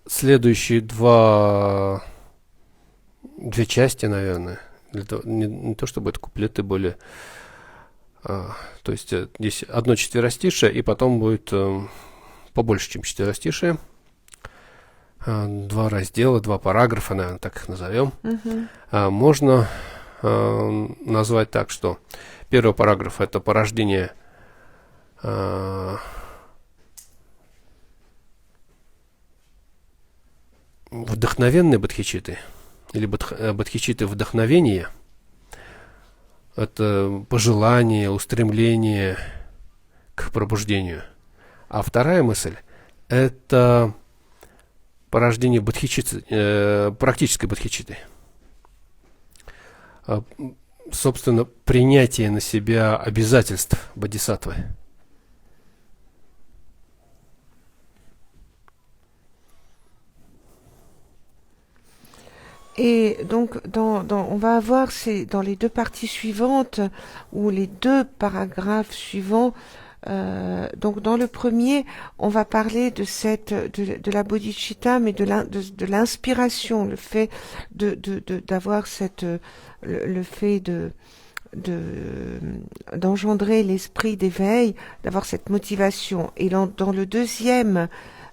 Speaker 1: Следующие две части, наверное, не то чтобы это куплеты были, то есть здесь одно четверостишее, и потом будет побольше, чем четверостишее. Два раздела, два параграфа, наверное, так их назовем. Можно назвать так, что первый параграф — это порождение вдохновенной бодхичитты, или бодхичитты вдохновения. Это пожелание, устремление к пробуждению. А вторая мысль — это порождение бодхичитты, практической бодхичитты. Собственно, принятие на себя обязательств бодхисаттвы.
Speaker 2: Et donc, on va avoir dans les deux parties suivantes, ou les deux paragraphes suivants, donc dans le premier, on va parler de la bodhicitta, mais de l'inspiration, le fait d'avoir le fait d'engendrer l'esprit d'éveil, d'avoir cette motivation. Et dans le deuxième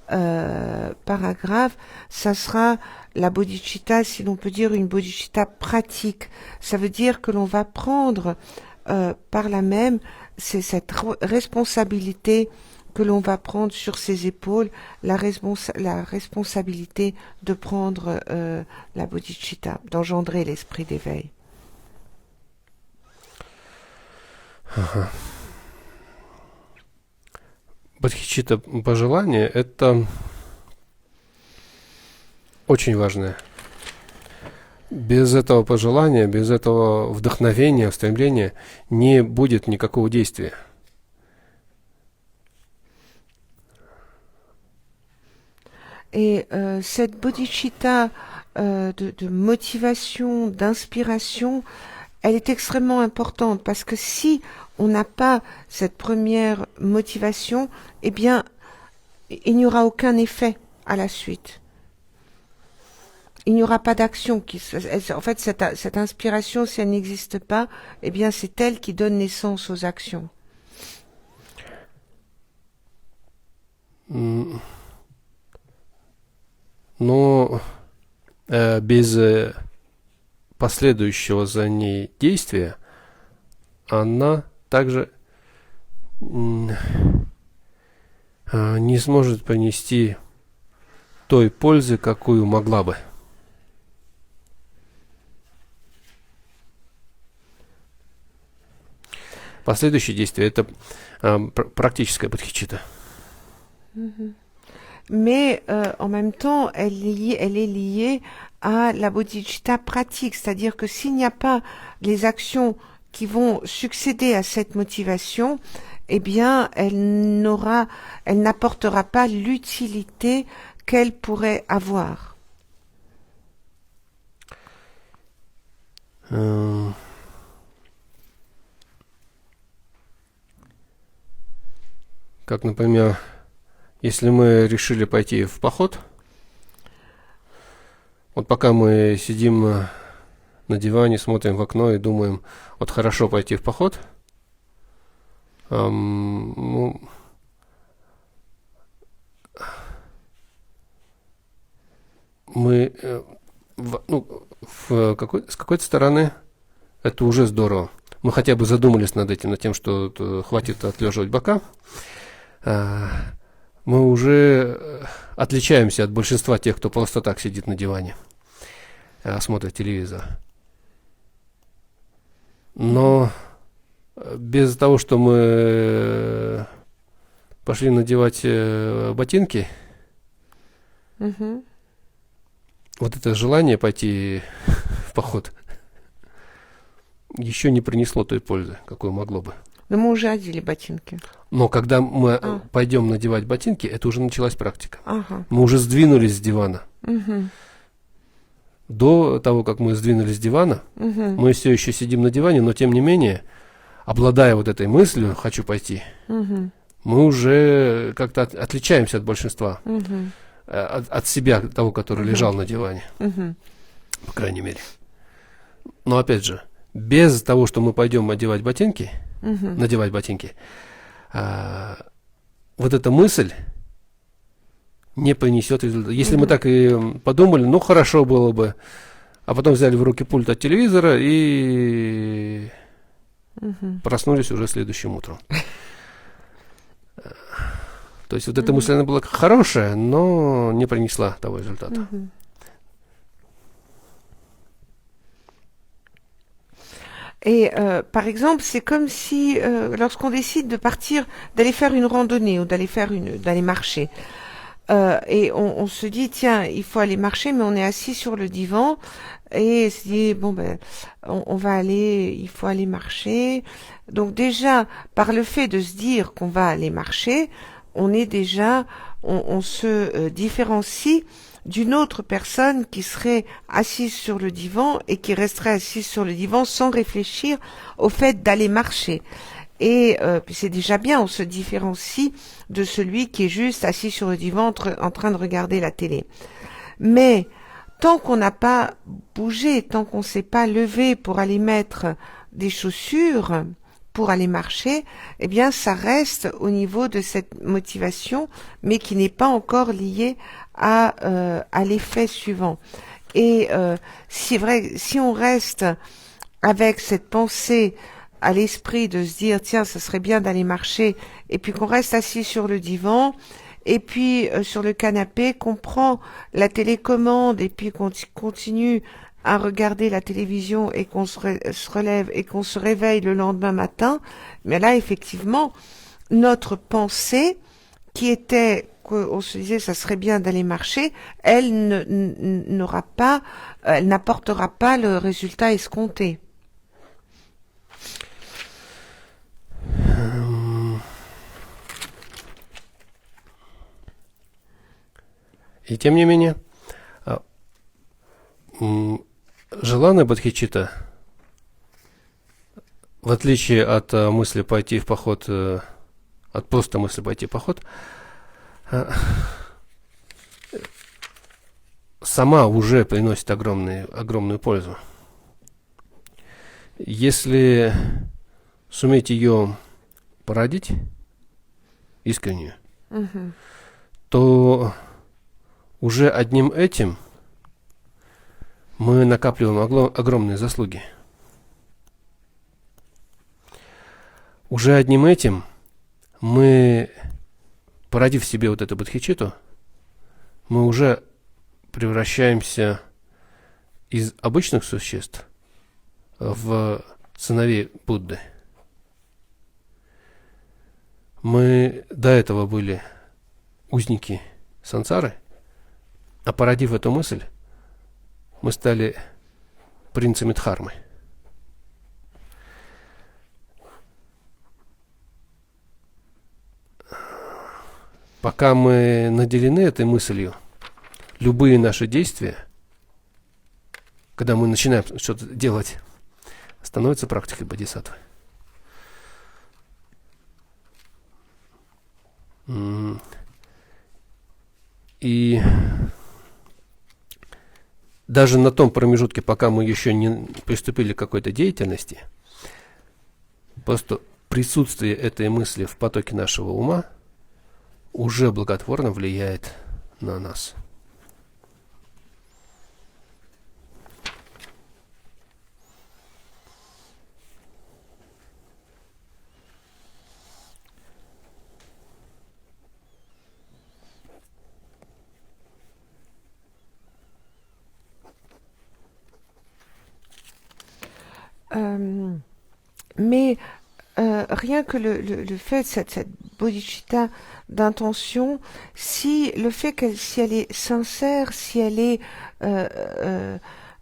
Speaker 2: paragraphe, ça sera la bodhicitta, si l'on peut dire une bodhicitta pratique. Ça veut dire que l'on va prendre par là même, c'est cette responsabilité que l'on va prendre sur ses épaules, la responsabilité de prendre la bodhicitta, d'engendrer l'esprit d'éveil.
Speaker 1: Бодхичитта пожелание – это очень важное. Без этого пожелания, без этого вдохновения, стремления не будет никакого действия.
Speaker 2: Et cette bodhicitta de motivation, d'inspiration, elle est extrêmement importante parce que si on n'a pas cette première motivation, eh bien, il n'y aura aucun effet à la suite. Il n'y aura pas d'action. En fait, cette inspiration, si elle n'existe pas, eh bien, c'est elle qui donne naissance aux actions.
Speaker 1: Но без последующего за ней действия она также не сможет принести той пользы, какую могла бы. Последующее действие – это практическая бодхичитта.
Speaker 2: Mais en même temps, elle est liée à la bodhicitta pratique, c'est-à-dire que s'il n'y a pas les actions qui vont succéder à cette motivation, eh bien, elle n'apportera pas l'utilité qu'elle pourrait avoir.
Speaker 1: Как, например, если мы решили пойти в поход, вот пока мы сидим на диване, смотрим в окно и думаем, вот хорошо пойти в поход, мы с какой-то стороны это уже здорово. Мы хотя бы задумались над этим, над тем, что хватит отлеживать бока. Мы уже отличаемся от большинства тех, кто просто так сидит на диване, смотрит телевизор. Но без того, что мы пошли надевать ботинки, вот это желание пойти в поход еще не принесло той пользы, какую могло бы.
Speaker 2: Но мы уже одели ботинки.
Speaker 1: Но когда мы пойдем надевать ботинки, это уже началась практика.
Speaker 2: Ага.
Speaker 1: Мы уже сдвинулись с дивана.
Speaker 2: Угу.
Speaker 1: До того, как мы сдвинулись с дивана, мы все еще сидим на диване, но тем не менее, обладая вот этой мыслью «хочу пойти», мы уже как-то отличаемся от большинства, от себя, того, который лежал на диване, по крайней мере. Но опять же, без того, что мы пойдем надевать ботинки, вот эта мысль не принесет результата. Если мы так и подумали, ну хорошо было бы, а потом взяли в руки пульт от телевизора и проснулись уже следующим утром. То есть вот эта мысль, она была хорошая, но не принесла того результата.
Speaker 2: Et par exemple, c'est comme si lorsqu'on décide de partir, d'aller faire une randonnée ou d'aller marcher, et on se dit tiens, il faut aller marcher, mais on est assis sur le divan et se dit bon ben on va aller, il faut aller marcher. Donc déjà par le fait de se dire qu'on va aller marcher, on se différencie d'une autre personne qui serait assise sur le divan et qui resterait assise sur le divan sans réfléchir au fait d'aller marcher. Et c'est déjà bien, on se différencie de celui qui est juste assis sur le divan en train de regarder la télé. Mais tant qu'on n'a pas bougé, tant qu'on ne s'est pas levé pour aller mettre des chaussures pour aller marcher, eh bien, ça reste au niveau de cette motivation, mais qui n'est pas encore liée à l'effet suivant. Et c'est vrai, si on reste avec cette pensée à l'esprit de se dire, tiens, ça serait bien d'aller marcher, et puis qu'on reste assis sur le divan, et puis sur le canapé, qu'on prend la télécommande, et puis qu'on continue à regarder la télévision et qu'on se relève et qu'on se réveille le lendemain matin, mais là, effectivement, notre pensée, qui était qu'on se disait ça serait bien d'aller marcher, elle n'aura pas, elle n'apportera pas le résultat escompté.
Speaker 1: И тем не менее, желанная бодхичитта, в отличие от мысли пойти в поход, от просто мысли пойти в поход, сама уже приносит огромную пользу. Если суметь ее породить искренне, то уже одним этим мы накапливаем огромные заслуги. Уже одним этим мы, породив в себе вот эту бодхичитту, мы уже превращаемся из обычных существ в сыновей Будды. Мы до этого были узники сансары, а породив эту мысль, мы стали принцами Дхармы. Пока мы наделены этой мыслью, любые наши действия, когда мы начинаем что-то делать, становятся практикой бодхисаттвы. И даже на том промежутке, пока мы еще не приступили к какой-то деятельности, просто присутствие этой мысли в потоке нашего ума уже благотворно влияет на нас.
Speaker 2: Mais rien que le fait de cette bodhicitta d'intention, si elle est sincère, si elle est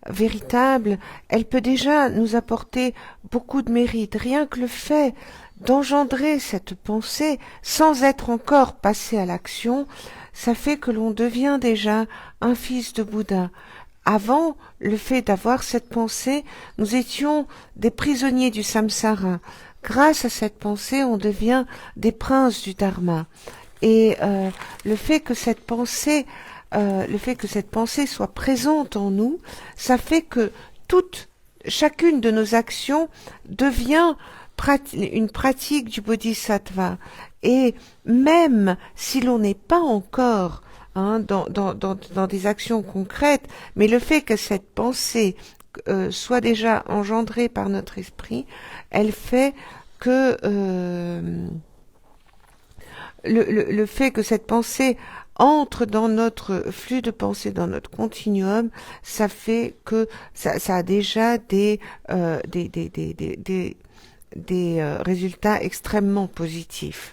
Speaker 2: véritable, elle peut déjà nous apporter beaucoup de mérite. Rien que le fait d'engendrer cette pensée sans être encore passé à l'action, ça fait que l'on devient déjà un fils de Bouddha. Avant le fait d'avoir cette pensée, nous étions des prisonniers du samsara. Grâce à cette pensée, on devient des princes du dharma. Et le fait que cette pensée soit présente en nous, ça fait que chacune de nos actions devient une pratique du bodhisattva. Et même si l'on n'est pas encore dans des actions concrètes, mais le fait que cette pensée soit déjà engendrée par notre esprit, elle fait que le fait que cette pensée entre dans notre flux de pensée, dans notre continuum, ça fait que ça a déjà des résultats extrêmement positifs.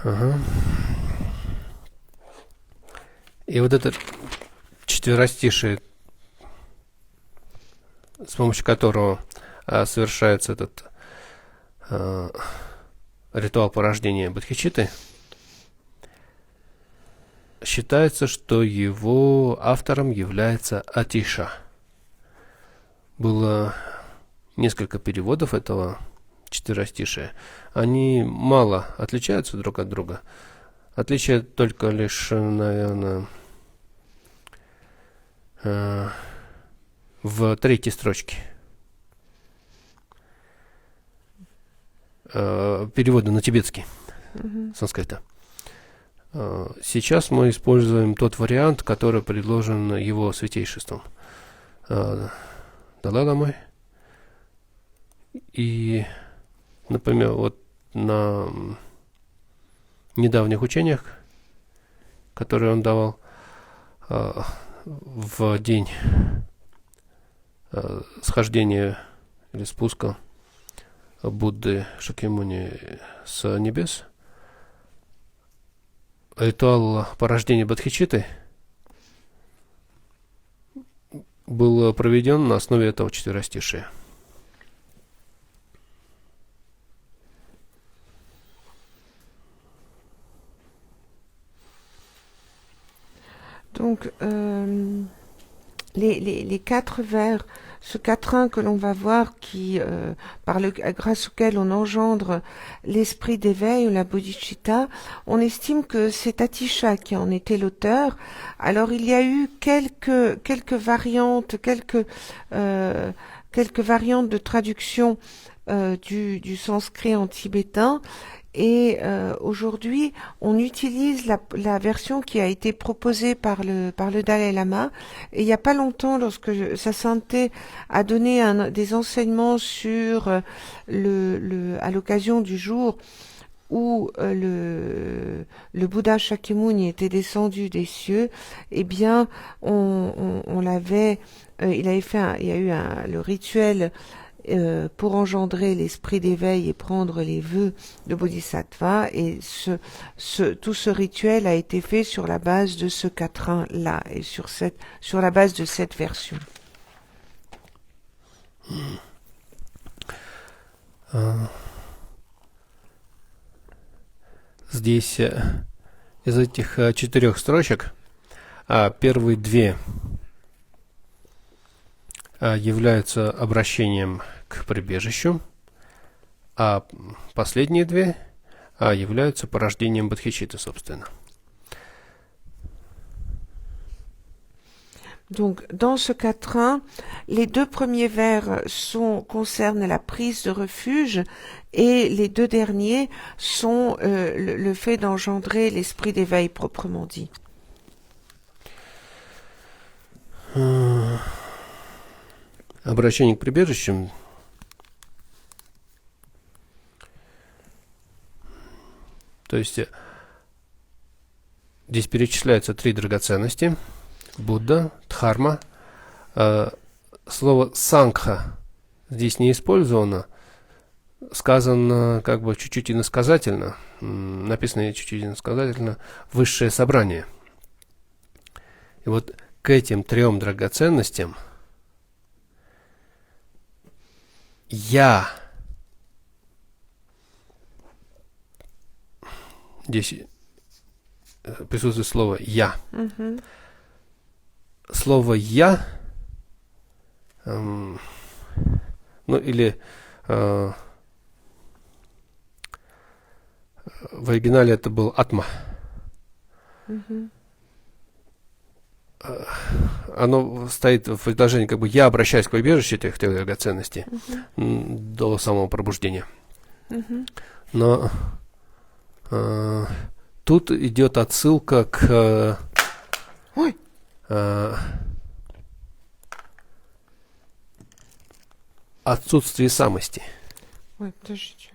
Speaker 1: Ага. И вот это четверостишие, с помощью которого совершается этот ритуал порождения бодхичитты, считается, что его автором является Атиша. Было несколько переводов этого четверостишия. Они мало отличаются друг от друга. Отличие только лишь, наверное, в третьей строчке. перевода на тибетский, санскрита. Сейчас мы используем тот вариант, который предложен его святейшеством Далай-ламой. И, например, вот на недавних учениях, которые он давал в день схождения или спуска Будды Шакьямуни с небес, ритуал порождения Бодхичитты был проведен на основе этого четверостишия.
Speaker 2: Donc, les quatre vers, ce quatrain que l'on va voir, grâce auquel on engendre l'esprit d'éveil ou la bodhicitta, on estime que c'est Atisha qui en était l'auteur. Alors, il y a eu quelques variantes, quelques variantes de traduction du sanskrit en tibétain. Et aujourd'hui, on utilise la version qui a été proposée par le Dalai Lama. Et il n'y a pas longtemps, lorsque Sa Sainteté a donné des enseignements sur à l'occasion du jour où le Bouddha Shakyamuni était descendu des cieux, eh bien, on l'avait, il y a eu le rituel pour engendrer l'esprit d'éveil et prendre les vœux de Bodhisattva, et tout ce rituel a été fait sur la base de ce quatrain-là et sur la base de cette version.
Speaker 1: Здесь из этих 4 строчек первые 2 являются обращением к прибежищу, а последние 2 являются порождением Бодхичитты, собственно.
Speaker 2: Donc, dans ce quatrain, les 2 premiers vers concernent la prise de refuge, et les 2 derniers sont le fait d'engendrer l'esprit d'éveil proprement dit.
Speaker 1: Обращение к прибежищам. То есть здесь перечисляются 3 драгоценности: Будда, Дхарма. Слово сангха здесь не использовано, сказано как бы чуть-чуть иносказательно, написано чуть-чуть иносказательно высшее собрание. И вот к этим 3 драгоценностям я, здесь присутствует слово я. Слово я, ну или в оригинале это был атма. Оно стоит в предложении, как бы я обращаюсь к прибежищу этих 3 драгоценностей до самого пробуждения. Но тут идет отсылка к отсутствию самости.
Speaker 2: Ой, подождите.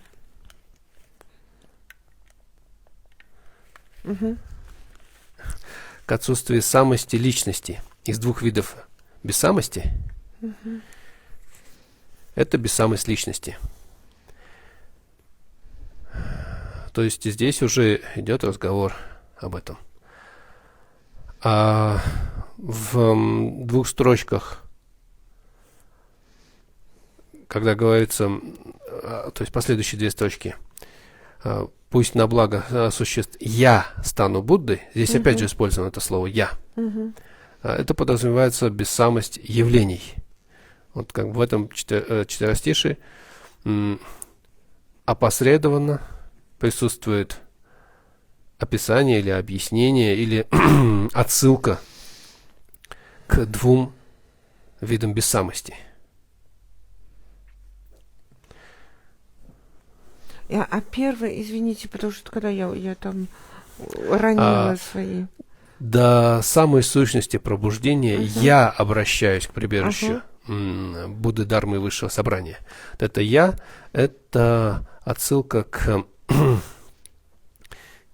Speaker 1: К отсутствию самости личности из 2 видов бессамости. Это бессамость личности. То есть здесь уже идет разговор об этом. А в 2 строчках, когда говорится, то есть последующие 2 строчки, пусть на благо существ я стану Буддой, здесь опять же использовано это слово я. Это подразумевается бессамость явлений. Вот как бы в этом четверостишии опосредованно присутствует описание или объяснение или отсылка к 2 видам бессамости.
Speaker 2: А первое, извините, потому что когда я там ранила свои.
Speaker 1: До самой сущности пробуждения я обращаюсь к прибежищу Будды, Дharмы и Высшего Собрания. Это я, это отсылка к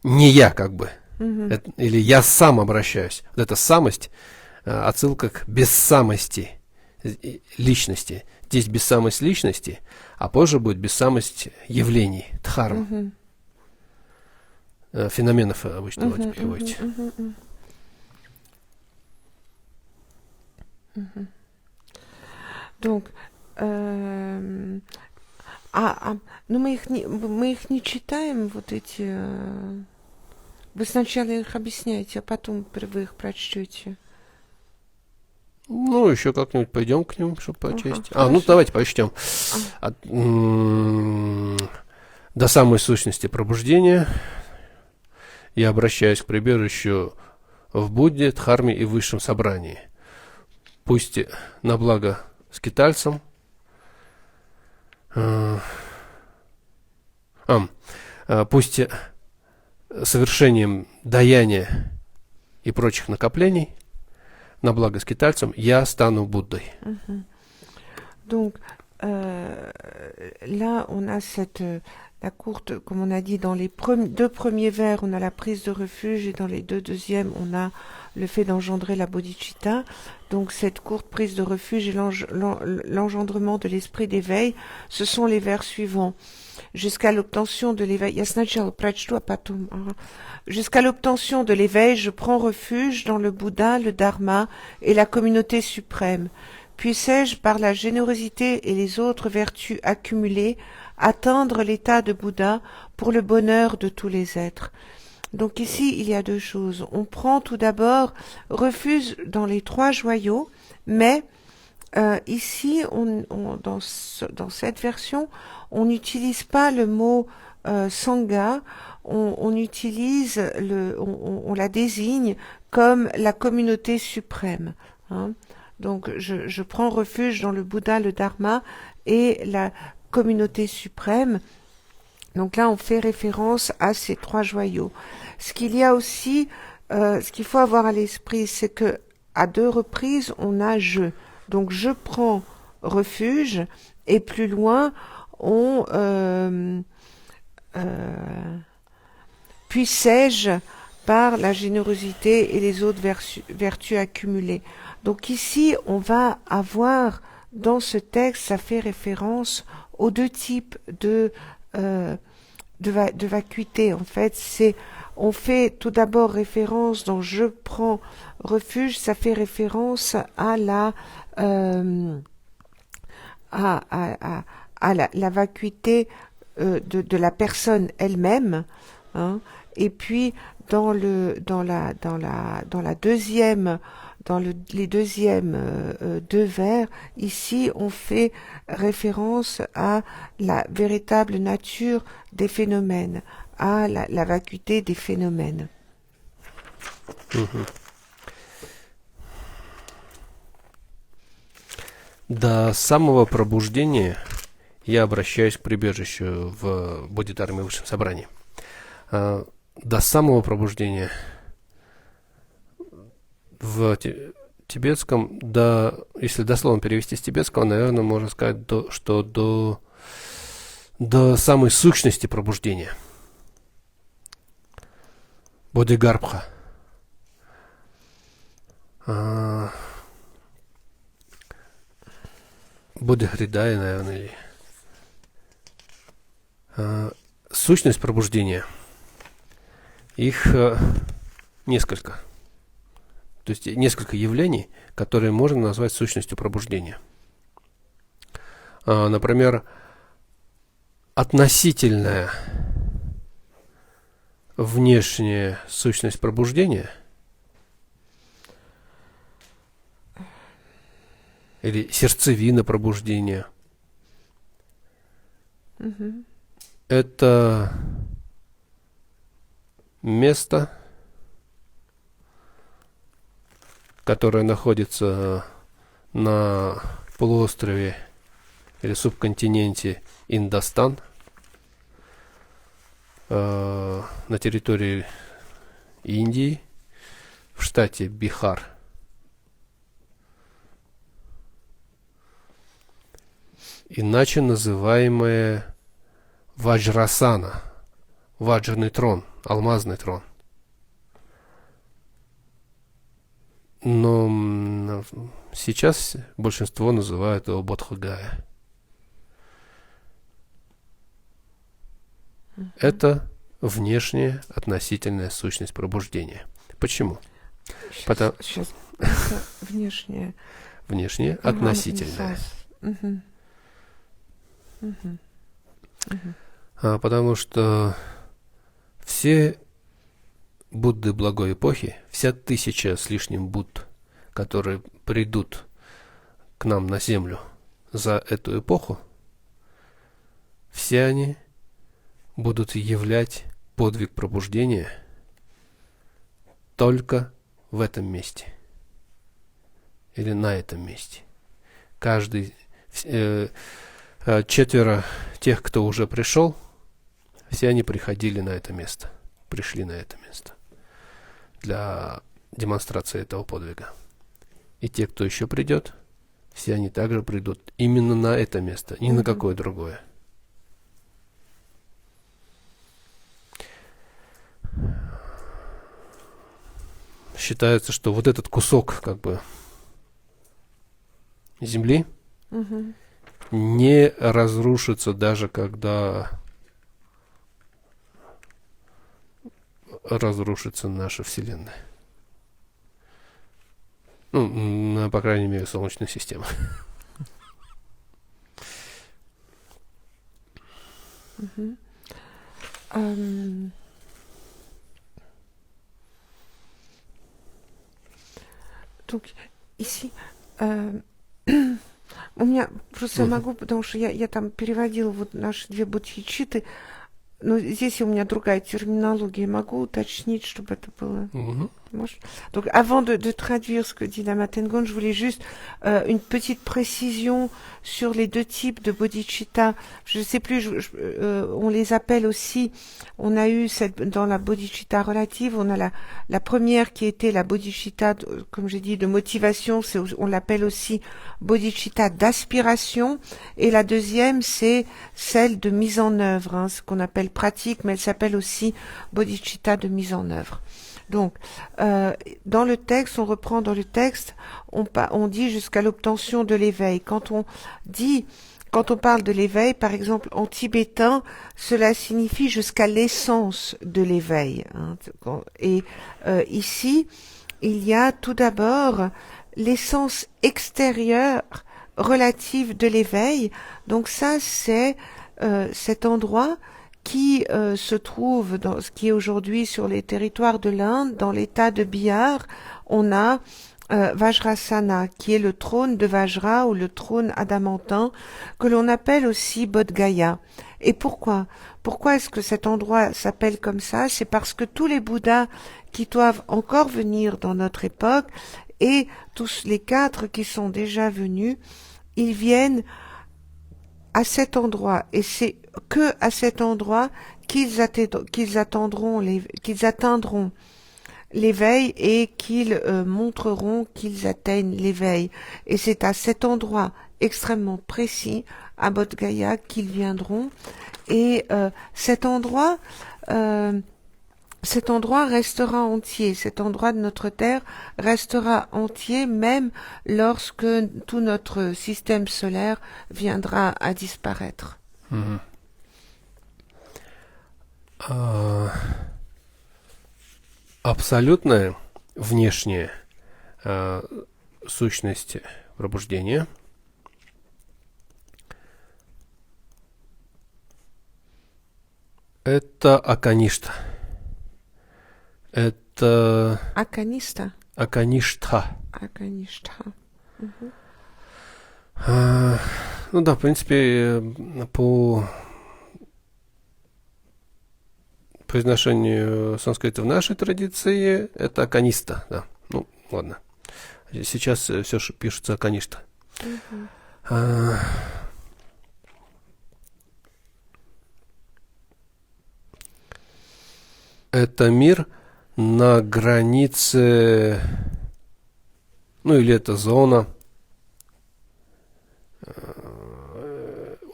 Speaker 1: не я как бы, или я сам обращаюсь. Вот эта самость, отсылка к бессамости личности. Здесь бессамость личности, а позже будет бессамость явлений, дхарм, феноменов обычно переводите.
Speaker 2: Donc, ну мы их не читаем, вот эти. Вы сначала их объясняете, а потом вы их прочтете.
Speaker 1: Ну, еще как-нибудь пойдем к ним, чтобы прочесть. Ну давайте прочтем. До самой сущности пробуждения я обращаюсь к прибежищу в Будде, Дхарме и Высшем Собрании. Пусть на благо скитальцам, пусть совершением даяния и прочих накоплений на благо скитальцам я стану Буддой.
Speaker 2: Donc, là, on a la courte, comme on a dit, dans les deux premiers vers, on a la prise de refuge, et dans les deux deuxièmes, on a le fait d'engendrer la bodhicitta. Donc, cette courte prise de refuge et l'engendrement de l'esprit d'éveil, ce sont les vers suivants. Jusqu'à l'obtention de l'éveil, jusqu'à l'obtention de l'éveil, je prends refuge dans le Bouddha, le Dharma et la communauté suprême. Puissais-je, par la générosité et les autres vertus accumulées, atteindre l'état de Bouddha pour le bonheur de tous les êtres. Donc ici, il y a deux choses. On prend tout d'abord refuge dans les trois joyaux, mais ici, dans cette version, on n'utilise pas le mot sangha, on utilise on la désigne comme la communauté suprême. Donc je prends refuge dans le Bouddha, le Dharma et la communauté suprême. Donc là, on fait référence à ces trois joyaux. Ce qu'il y a aussi, ce qu'il faut avoir à l'esprit, c'est que à deux reprises, on a je. Donc je prends refuge et plus loin, on puissais-je par la générosité et les autres vertus accumulées. Donc ici, on va avoir dans ce texte, ça fait référence aux deux types de vacuité. En fait, on fait tout d'abord référence dans je prends refuge, ça fait référence à la vacuité de la personne elle-même, et puis dans les deuxièmes deux vers, ici on fait référence à la véritable nature des phénomènes, à la vacuité des phénomènes.
Speaker 1: До самого пробуждения я обращаюсь к прибежищу в Бодхидхарме и Высшем Собрании. До самого пробуждения в тибетском, если дословно перевести с тибетского, наверное, можно сказать, что до самой сущности пробуждения. Бодхигарбха. Бодхидая, наверное. Сущность пробуждения. Их несколько. То есть несколько явлений, которые можно назвать сущностью пробуждения. Например, относительная внешняя сущность пробуждения или сердцевина пробуждения. Это место, которое находится на полуострове или субконтиненте Индостан, на территории Индии, в штате Бихар. Иначе называемая Ваджрасана, ваджрный трон, алмазный трон. Но сейчас большинство называют его Бодхгая. Это внешняя относительная сущность пробуждения. Почему?
Speaker 2: Сейчас. Это внешняя.
Speaker 1: Внешняя относительная. Потому что все Будды благой эпохи, вся 1000 с лишним Будд, которые придут к нам на Землю за эту эпоху, все они будут являть подвиг пробуждения только в этом месте или на этом месте. Каждый 4 тех, кто уже пришел, все они приходили на это место, пришли на это место для демонстрации этого подвига. И те, кто еще придет, все они также придут именно на это место, ни на какое другое. Считается, что вот этот кусок как бы земли не разрушится, даже когда разрушится наша Вселенная. Ну, по крайней мере, Солнечная система.
Speaker 2: Donc, ici, у меня просто могу, потому что я там переводила вот наши 2 бодхичитты, но здесь у меня другая терминология. Могу уточнить, чтобы это было... Donc, avant de traduire ce que dit Lama Tengon, je voulais juste une petite précision sur les 2 types de bodhicitta. Je ne sais plus, on les appelle aussi, on a eu dans la bodhicitta relative, on a la première qui était la bodhicitta, comme j'ai dit, de motivation, on l'appelle aussi bodhicitta d'aspiration, et la deuxième, c'est celle de mise en œuvre, ce qu'on appelle pratique, mais elle s'appelle aussi bodhicitta de mise en œuvre. Donc, dans le texte, on reprend dans le texte, on dit jusqu'à l'obtention de l'éveil. Quand on parle de l'éveil, par exemple, en tibétain, cela signifie jusqu'à l'essence de l'éveil. Et ici, il y a tout d'abord l'essence extérieure relative de l'éveil. Donc ça, c'est cet endroit qui se trouve dans ce qui est aujourd'hui sur les territoires de l'Inde, dans l'état de Bihar. On a Vajrasana, qui est le trône de Vajra ou le trône adamantin, que l'on appelle aussi Bodh Gaya. Et pourquoi est-ce que cet endroit s'appelle comme ça? C'est parce que tous les Bouddhas qui doivent encore venir dans notre époque, et tous les 4 qui sont déjà venus, ils viennent à cet endroit, et c'est que à cet endroit qu'ils atteindront l'éveil et qu'ils montreront qu'ils atteignent l'éveil. Et c'est à cet endroit extrêmement précis, à Bodh Gaya, qu'ils viendront. Et cet endroit restera entier, cet endroit de notre terre restera entier même lorsque tout notre système solaire viendra à disparaître.
Speaker 1: Абсолютная внешняя сущность пробуждения — это Аканишта. Это...
Speaker 2: Аканиста.
Speaker 1: Акаништха.
Speaker 2: Акаништха.
Speaker 1: Ну да, в принципе, по произношению санскрита в нашей традиции это Аканиста, да. Ну, ладно. Сейчас все пишется Аканишта. это мир на границе, ну или это зона,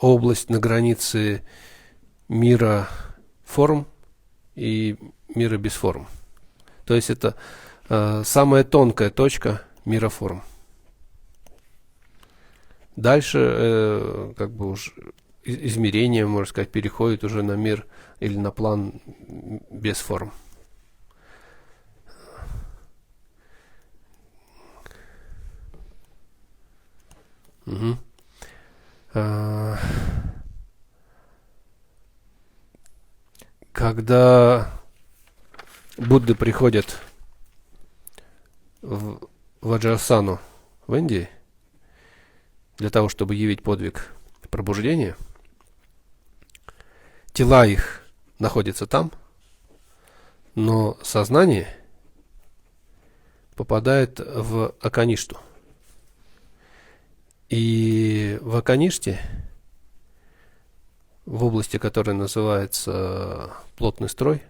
Speaker 1: область на границе мира форм и мира без форм. То есть это самая тонкая точка мира форм. Дальше как бы уж измерение, можно сказать, переходит уже на мир или на план без форм. Угу. Когда Будды приходят в Ваджрасану в Индии для того, чтобы явить подвиг пробуждения, тела их находятся там, но сознание попадает в Аканишту. И в Аканиште, в области, которая называется плотный строй,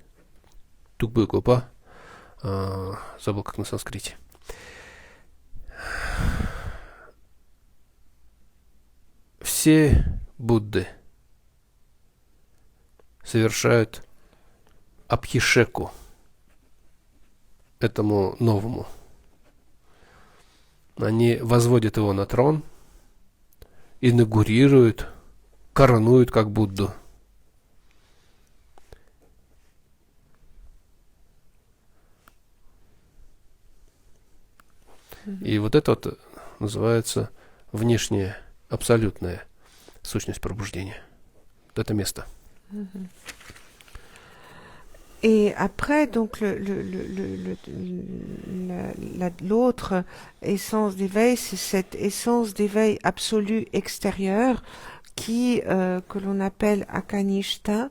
Speaker 1: Тукбы-Гупа, забыл как на санскрите, все Будды совершают абхишеку этому новому. Они возводят его на трон, инаугурируют, коронуют как Будду. И вот это вот называется внешняя, абсолютная сущность пробуждения. Вот это место.
Speaker 2: Et après, donc, l'autre essence d'éveil, c'est cette essence d'éveil absolu extérieur qui, que l'on appelle Akanishta.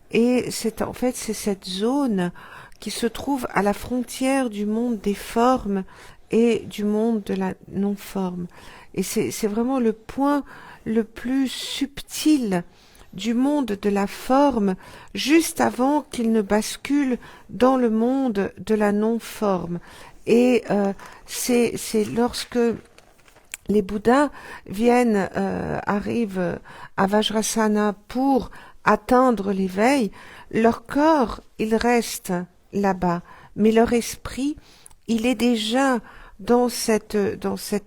Speaker 2: Et en fait, c'est cette zone qui se trouve à la frontière du monde des formes et du monde de la non-forme. Et c'est vraiment le point le plus subtil du monde de la forme, juste avant qu'il ne bascule dans le monde de la non-forme. Et c'est lorsque les Bouddhas arrivent à Vajrasana pour atteindre l'éveil, leur corps, il reste là-bas, mais leur esprit, il est déjà dans cet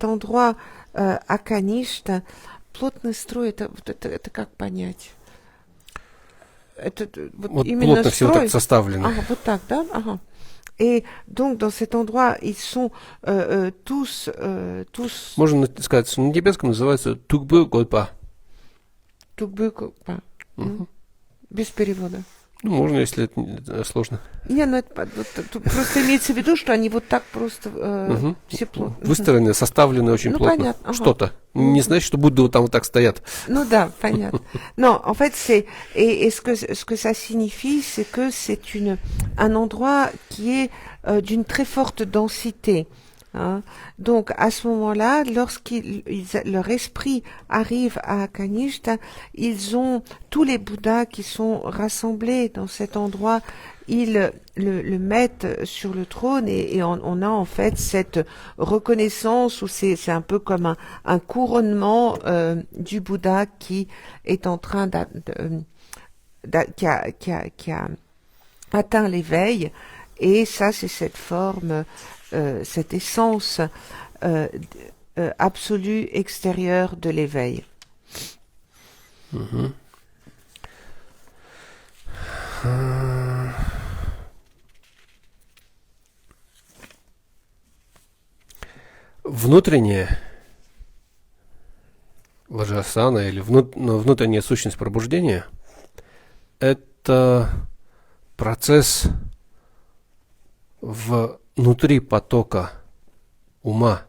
Speaker 2: endroit Аканишта. Плотный строй, это как понять? Это
Speaker 1: вот плотно все вот так составлено.
Speaker 2: Ага, вот так, да? Ага. Et donc, dans cet endroit, ils sont tous...
Speaker 1: Можно сказать, на тибетском называется Тукбы-Гопа.
Speaker 2: Тукбы-Гопа. Без перевода.
Speaker 1: Ну, можно, если это сложно.
Speaker 2: Не, ну это просто имеется в виду, что они вот так просто все плотно.
Speaker 1: Выстроены, составлены очень плотно.
Speaker 2: Понятно. Ага.
Speaker 1: Что-то. Не значит, что Будды вот там вот так стоят.
Speaker 2: Ну да, понятно. Non, en fait, et ce que ça signifie, c'est que c'est un endroit qui est d'une très forte densité. Hein. Donc, à ce moment-là, leur esprit arrive à Akanishta, ils ont tous les Bouddhas qui sont rassemblés dans cet endroit, ils le mettent sur le trône et on a en fait cette reconnaissance où c'est un peu comme un couronnement du Bouddha qui est en train qui a atteint l'éveil. Et ça, c'est cette forme, cette essence absolue extérieure de l'éveil.
Speaker 1: Внутренняя ваджрасана или внутренняя сущность пробуждения – это процесс внутри потока ума.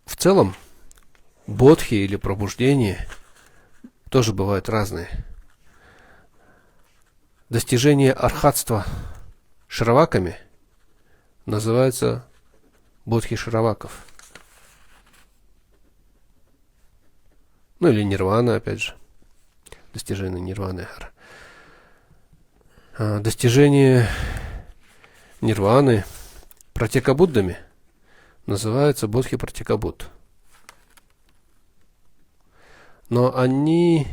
Speaker 1: В целом, бодхи или пробуждение тоже бывают разные. Достижение архатства шраваками называется бодхишраваков. Ну или нирвана, опять же. Достижение нирваны. Достижение нирваны пратикабуддами называется бодхи-пратикабуд. Но они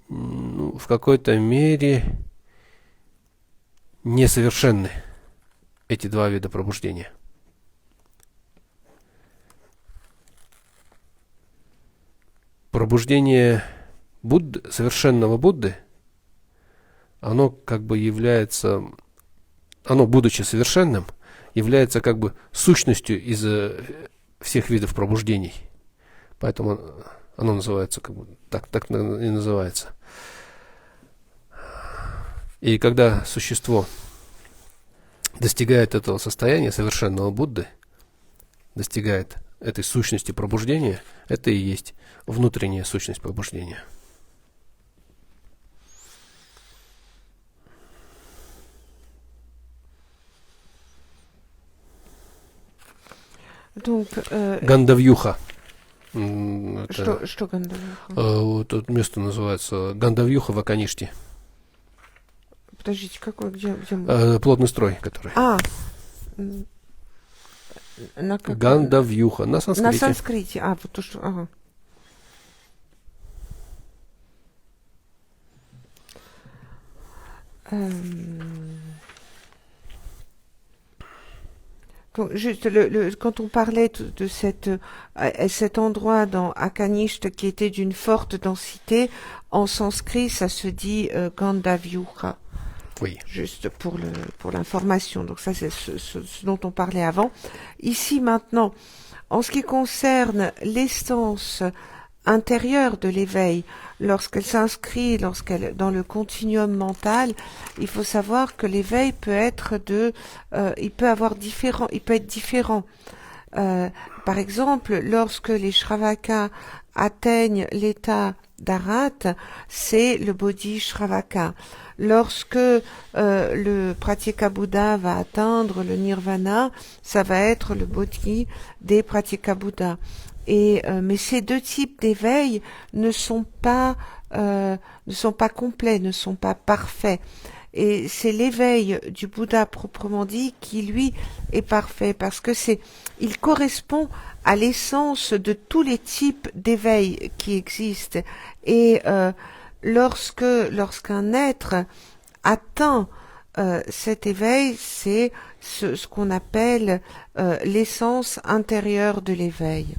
Speaker 1: в какой-то мере несовершенны, эти два вида пробуждения. Пробуждение совершенного Будды, оно как бы является, оно, будучи совершенным, является как бы сущностью из всех видов пробуждений. Поэтому оно называется, как бы, так и называется. И когда существо достигает этого состояния совершенного Будды, достигает этой сущности пробуждения, это и есть внутренняя сущность пробуждения. Гандавьюха.
Speaker 2: Что Гандавьюха?
Speaker 1: Вот это место называется Гандавьюха в Аканиште.
Speaker 2: Подождите, какой, где мы?
Speaker 1: Плотный строй, который. Гандавьюха, на санскрите.
Speaker 2: На санскрите, вот то, что, ага. Juste, quand on parlait de cet endroit dans Akanishta qui était d'une forte densité, en sanskrit, ça se dit Gandavyuha.
Speaker 1: Oui.
Speaker 2: Juste pour l'information. Donc ça, c'est ce dont on parlait avant. Ici, maintenant, en ce qui concerne l'essence intérieure de l'éveil, lorsqu'elle s'inscrit, dans le continuum mental, il faut savoir que l'éveil peut être il peut être différent. Par exemple, lorsque les Shravaka atteignent l'état d'Arat, c'est le Bodhi Shravaka. Lorsque le Pratyekabuddha va atteindre le Nirvana, ça va être le Bodhi des Pratyekabuddhas. Mais ces deux types d'éveil ne sont pas complets, ne sont pas parfaits. Et c'est l'éveil du Bouddha proprement dit qui, lui, est parfait parce que il correspond à l'essence de tous les types d'éveil qui existent. Et lorsqu'un être atteint cet éveil, c'est ce qu'on appelle l'essence intérieure de l'éveil.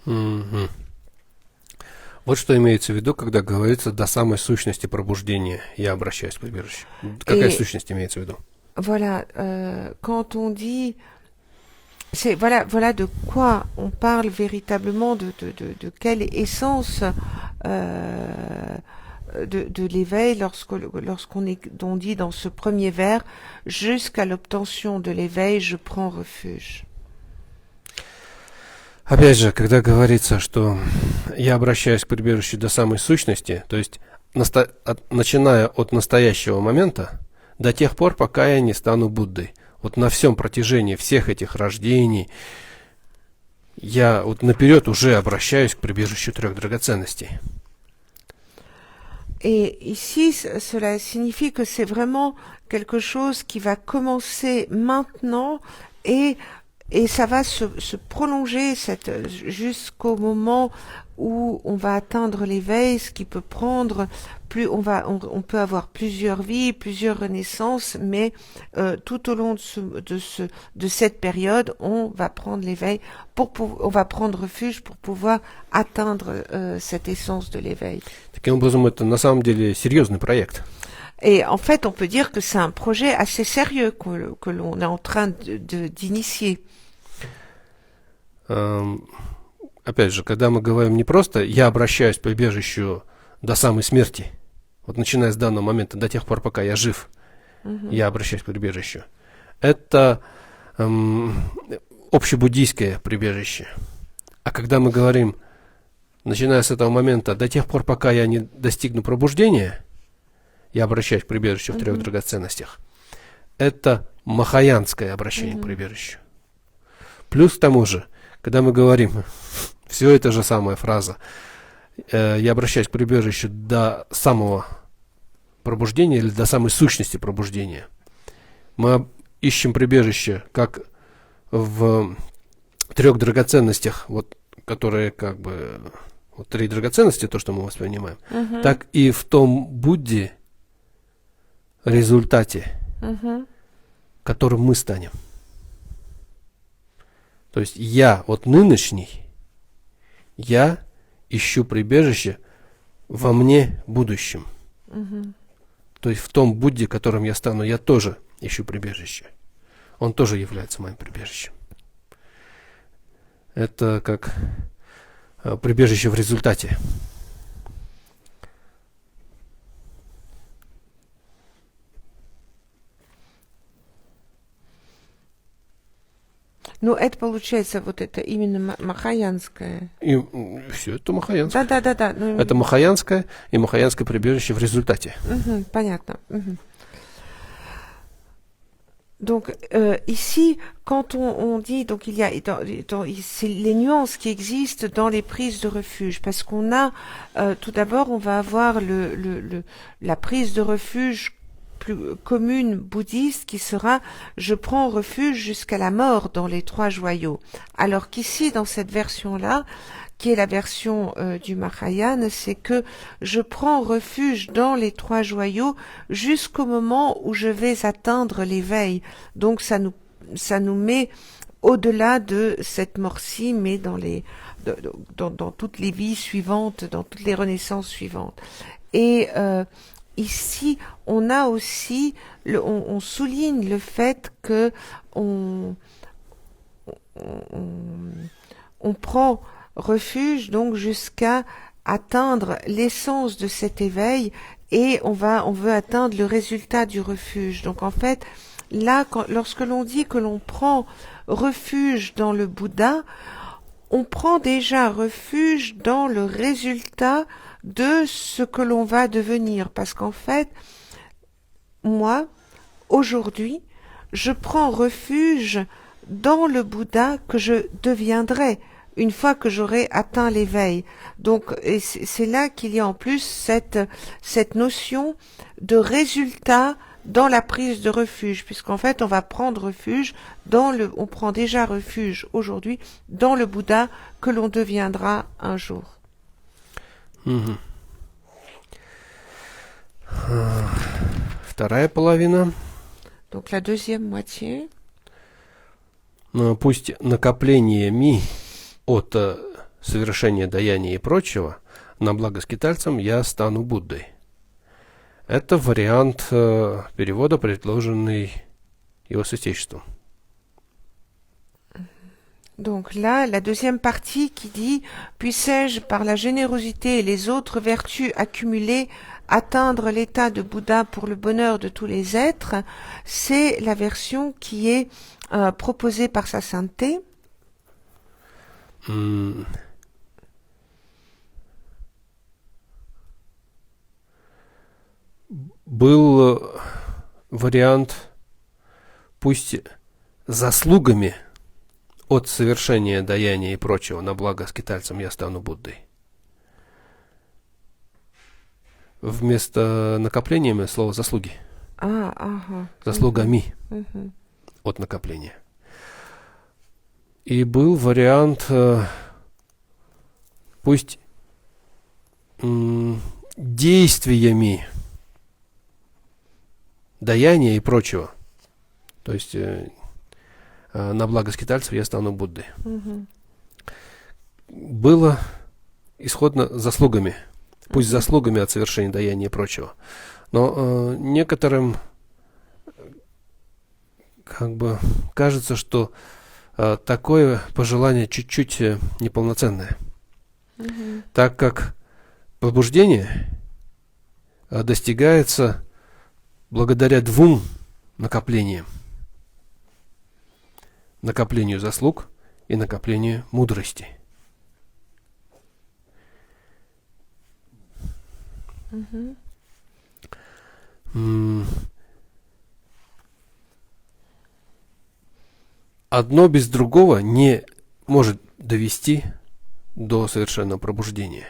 Speaker 1: Mm-hmm. Вот что имеется в виду, когда говорится до самой сущности пробуждения. Я обращаюсь к прибежищу. Какая сущность имеется в виду?
Speaker 2: Voilà, quand on dit, voilà de quoi on parle véritablement, de quelle essence de l'éveil on dit dans ce premier vers, jusqu'à l'obtention de l'éveil, je prends refuge.
Speaker 1: Опять же, когда говорится, что я обращаюсь к прибежищу до самой сущности, то есть начиная от настоящего момента, до тех пор, пока я не стану Буддой. Вот на всем протяжении всех этих рождений я вот наперед уже обращаюсь к прибежищу трех драгоценностей.
Speaker 2: Et ici, cela signifie que c'est vraiment quelque chose qui va commencer maintenant et ça va se prolonger jusqu'au moment où on va atteindre l'éveil, ce qui peut prendre on peut avoir plusieurs vies, plusieurs renaissances, mais tout au long de cette période, on va prendre l'éveil on va prendre refuge pour pouvoir atteindre cette essence de l'éveil.
Speaker 1: Таким образом, это на самом деле серьезный проект.
Speaker 2: Et en fait, on peut dire que c'est un projet assez sérieux que l'on est en train d'initier.
Speaker 1: Опять же, когда мы говорим не просто «я обращаюсь к прибежищу до самой смерти», вот начиная с данного момента, до тех пор, пока я жив, я обращаюсь к прибежищу. Это общебуддийское прибежище. А когда мы говорим, начиная с этого момента, до тех пор, пока я не достигну пробуждения, я обращаюсь к прибежищу в трех драгоценностях, это махаянское обращение к прибежищу. Плюс к тому же, когда мы говорим, все это же самая фраза, я обращаюсь к прибежищу до самого пробуждения или до самой сущности пробуждения. Мы ищем прибежище как в трех драгоценностях, вот, которые как бы вот три драгоценности, то, что мы воспринимаем, так и в том Будде результате, которым мы станем. То есть я, вот нынешний, я ищу прибежище во мне будущем. То есть в том Будде, которым я стану, я тоже ищу прибежище. Он тоже является моим прибежищем. Это как прибежище в результате.
Speaker 2: Ну, это получается вот это именно махаянское.
Speaker 1: И все это махаянское.
Speaker 2: Да. Ну,
Speaker 1: Это махаянское и махаянское прибежище в результате.
Speaker 2: Понятно. Donc ici, quand on dit, donc il y a c'est les nuances qui existent dans les prises de refuge, parce qu'on a tout d'abord, on va avoir la prise de refuge plus commune bouddhiste qui sera je prends refuge jusqu'à la mort dans les trois joyaux. Alors qu'ici, dans cette version-là, qui est la version du Mahayana, c'est que je prends refuge dans les trois joyaux jusqu'au moment où je vais atteindre l'éveil. Donc ça nous met au-delà de cette mort-ci, mais dans toutes les vies suivantes, dans toutes les renaissances suivantes. Et ici, on a aussi, on souligne le fait que on prend refuge donc jusqu'à atteindre l'essence de cet éveil et on veut atteindre le résultat du refuge. Donc en fait, là, lorsque l'on dit que l'on prend refuge dans le Bouddha, on prend déjà refuge dans le résultat de ce que l'on va devenir. Parce qu'en fait, moi, aujourd'hui, je prends refuge dans le Bouddha que je deviendrai une fois que j'aurai atteint l'éveil. Donc, c'est là qu'il y a en plus cette notion de résultat dans la prise de refuge, puisqu'en fait, on va prendre refuge on prend déjà refuge aujourd'hui dans le Bouddha que l'on deviendra un jour.
Speaker 1: Вторая половина.
Speaker 2: Donc, la deuxième moitié.
Speaker 1: Пусть накоплениями от совершения даяния и прочего на благо скитальцам я стану Буддой. Это вариант перевода, предложенный его святейшеством.
Speaker 2: Donc là, la deuxième partie qui dit « Puissais-je, par la générosité et les autres vertus accumulées, atteindre l'état de Bouddha pour le bonheur de tous les êtres », c'est la version qui est proposée par sa sainteté.
Speaker 1: Был вариант «Пусть заслугами от совершения даяния и прочего на благо скитальцам я стану Буддой». Вместо накоплениями слово «заслуги». Заслугами от накопления. И был вариант «Пусть действиями даяния и прочего». То есть на благо скитальцев я стану Буддой. Было исходно заслугами. Пусть заслугами от совершения даяния и прочего. Но некоторым как бы кажется, что такое пожелание чуть-чуть неполноценное. Так как пробуждение достигается благодаря двум накоплениям. Накоплению заслуг и накоплению мудрости. одно без другого не может довести до совершенного пробуждения.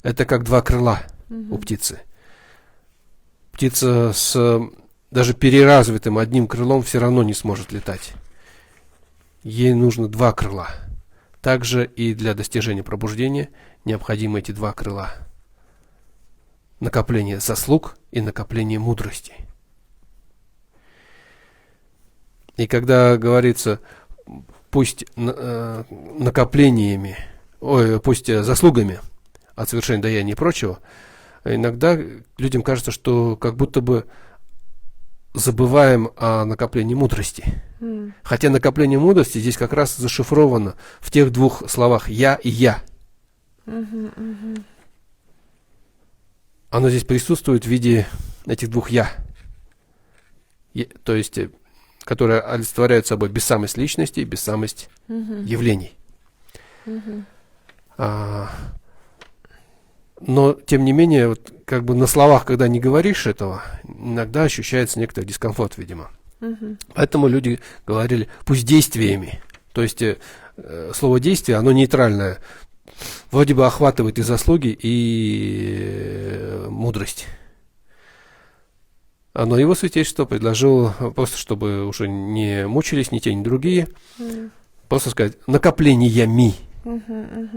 Speaker 1: Это как два крыла у птицы. Птица с даже переразвитым одним крылом все равно не сможет летать. Ей нужно два крыла. Также и для достижения пробуждения необходимы эти два крыла. Накопление заслуг и накопление мудрости. И когда говорится, пусть накоплениями, пусть заслугами от совершения даяния и прочего, иногда людям кажется, что как будто бы забываем о накоплении мудрости. Хотя накопление мудрости здесь как раз зашифровано в тех двух словах «я» и «я». Оно здесь присутствует в виде этих двух «я», то есть, которые олицетворяют собой бессамость личности и бессамость явлений. Но, тем не менее, вот, как бы на словах, когда не говоришь этого, иногда ощущается некоторый дискомфорт, видимо. Поэтому люди говорили, пусть действиями. То есть, слово «действие», оно нейтральное. Вроде бы охватывает и заслуги, и мудрость. Но его святейшество предложил, просто чтобы уже не мучились ни те, ни другие, просто сказать «накоплениями».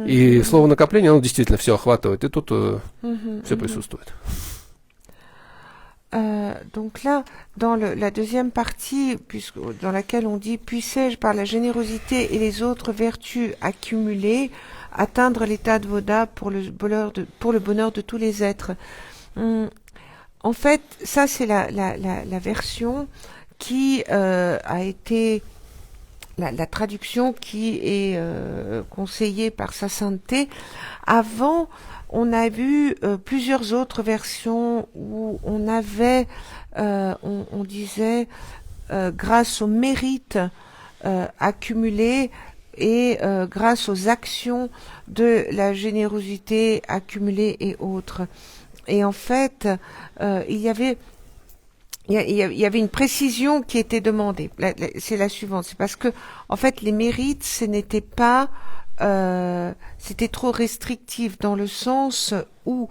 Speaker 1: И слово накопление, оно действительно все охватывает, и тут все присутствует.
Speaker 2: Donc là, dans la deuxième partie, dans laquelle on dit puissais-je par la générosité et les autres vertus accumulées atteindre l'état de Voda pour le bonheur de tous les êtres. En fait, ça c'est la version qui a été la traduction qui est conseillée par sa sainteté. Avant, on a vu plusieurs autres versions où on avait, on disait, grâce au mérite accumulé et grâce aux actions de la générosité accumulée et autres. Et en fait, il y avait une précision qui était demandée. C'est la suivante. C'est parce que, en fait, les mérites, ce n'était pas, c'était trop restrictif dans le sens où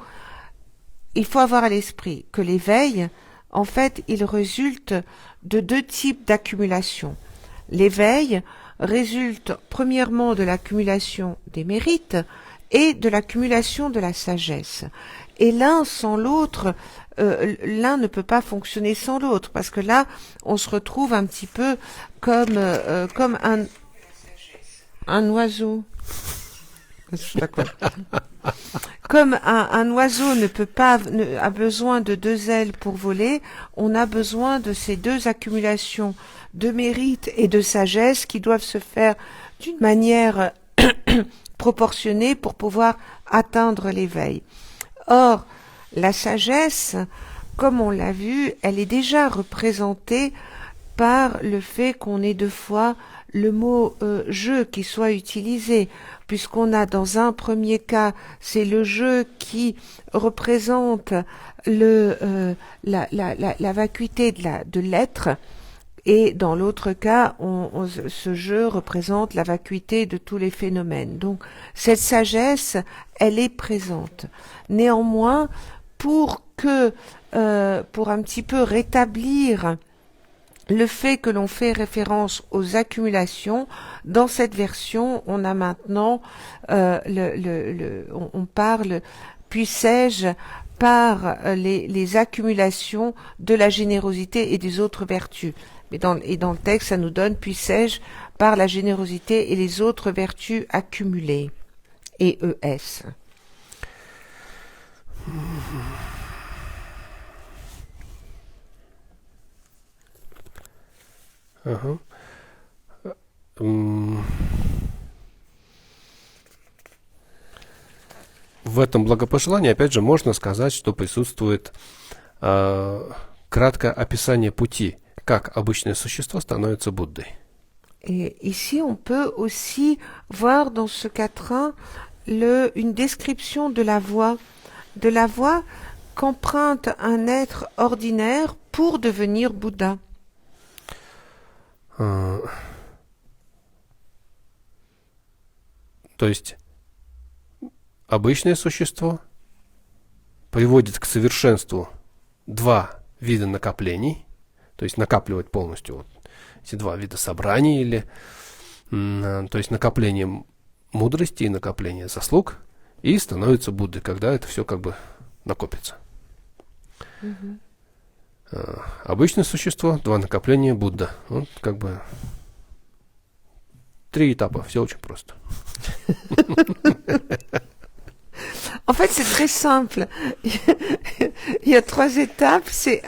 Speaker 2: il faut avoir à l'esprit que l'éveil, en fait, il résulte de deux types d'accumulation. L'éveil résulte premièrement de l'accumulation des mérites et de l'accumulation de la sagesse. Et l'un sans l'autre, l'un ne peut pas fonctionner sans l'autre, parce que là, on se retrouve un petit peu comme un oiseau. Je sais pas quoi. Comme un oiseau a besoin de deux ailes pour voler, on a besoin de ces deux accumulations de mérite et de sagesse qui doivent se faire d'une manière proportionnée pour pouvoir atteindre l'éveil. Or, la sagesse, comme on l'a vu, elle est déjà représentée par le fait qu'on ait deux fois le mot je qui soit utilisé, puisqu'on a dans un premier cas, c'est le je qui représente la vacuité de l'être, et dans l'autre cas, ce je représente la vacuité de tous les phénomènes. Donc, cette sagesse, elle est présente. Néanmoins, pour un petit peu rétablir le fait que l'on fait référence aux accumulations, dans cette version, on a maintenant, on parle, puissais-je par les accumulations de la générosité et des autres vertus. Et dans le texte, ça nous donne puissais-je par la générosité et les autres vertus accumulées. Et ES.
Speaker 1: Ага. В этом благопожелании, опять же, можно сказать, что присутствует краткое описание пути, как обычное существо становится Буддой.
Speaker 2: Et ici, on peut aussi voir dans ce quatrain une description de la voie qu'emprunte un être ordinaire pour devenir Bouddha.
Speaker 1: То есть обычное существо приводит к совершенству два вида накоплений, то есть накапливать полностью вот эти два вида собраний, или то есть накопление мудрости и накопление заслуг, и становится Буддой, когда это все как бы накопится. Обычное существо, два накопления, Будда. Вот как бы 3 этапа, все очень просто.
Speaker 2: En fait, c'est très simple. Il y a 3 étapes, c'est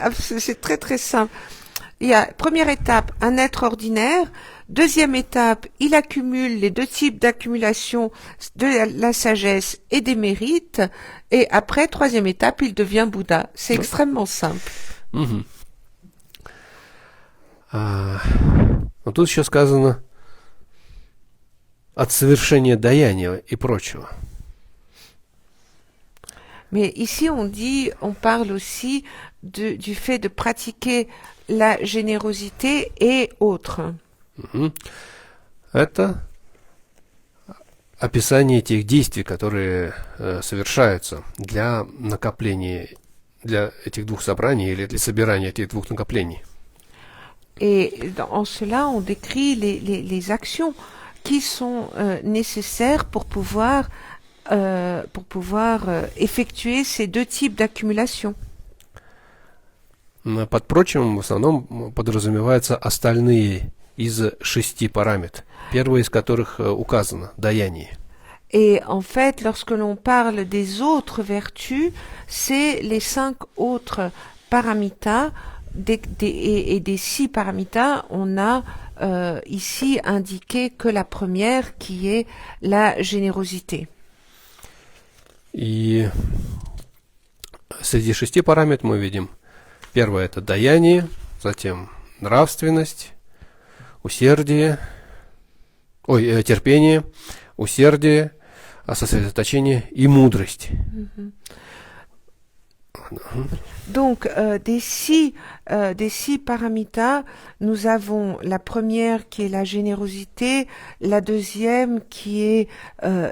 Speaker 2: très très simple. Il y a première étape, un être ordinaire. Deuxième étape, il accumule les 2 types d'accumulation de la sagesse et des mérites. Et après, troisième étape, il devient Bouddha. C'est extrêmement simple.
Speaker 1: Угу. Но тут еще сказано от совершения даяния и прочего.
Speaker 2: Mais ici, on parle aussi du fait de pratiquer la générosité et autres.
Speaker 1: Угу. Это описание тех действий, которые совершаются для накопления, для этих 2 собраний или для собирания этих 2 накоплений.
Speaker 2: Et en cela, on décrit les actions qui sont nécessaires pour pouvoir effectuer ces 2 types d'accumulation.
Speaker 1: Под прочим, в основном подразумеваются остальные из 6 параметров, первый из которых указано – даяние.
Speaker 2: Et en fait, lorsque l'on parle des autres vertus, c'est les 5 autres paramitas et des 6 paramitas, on a ici indiqué que la première qui est la générosité.
Speaker 1: И среди 6 параметров мы видим, первое – это даяние, затем нравственность, усердие, терпение, усердие, сосредоточение и мудрость.
Speaker 2: Donc, des 6 paramitas, nous avons la première qui est la générosité, la deuxième qui est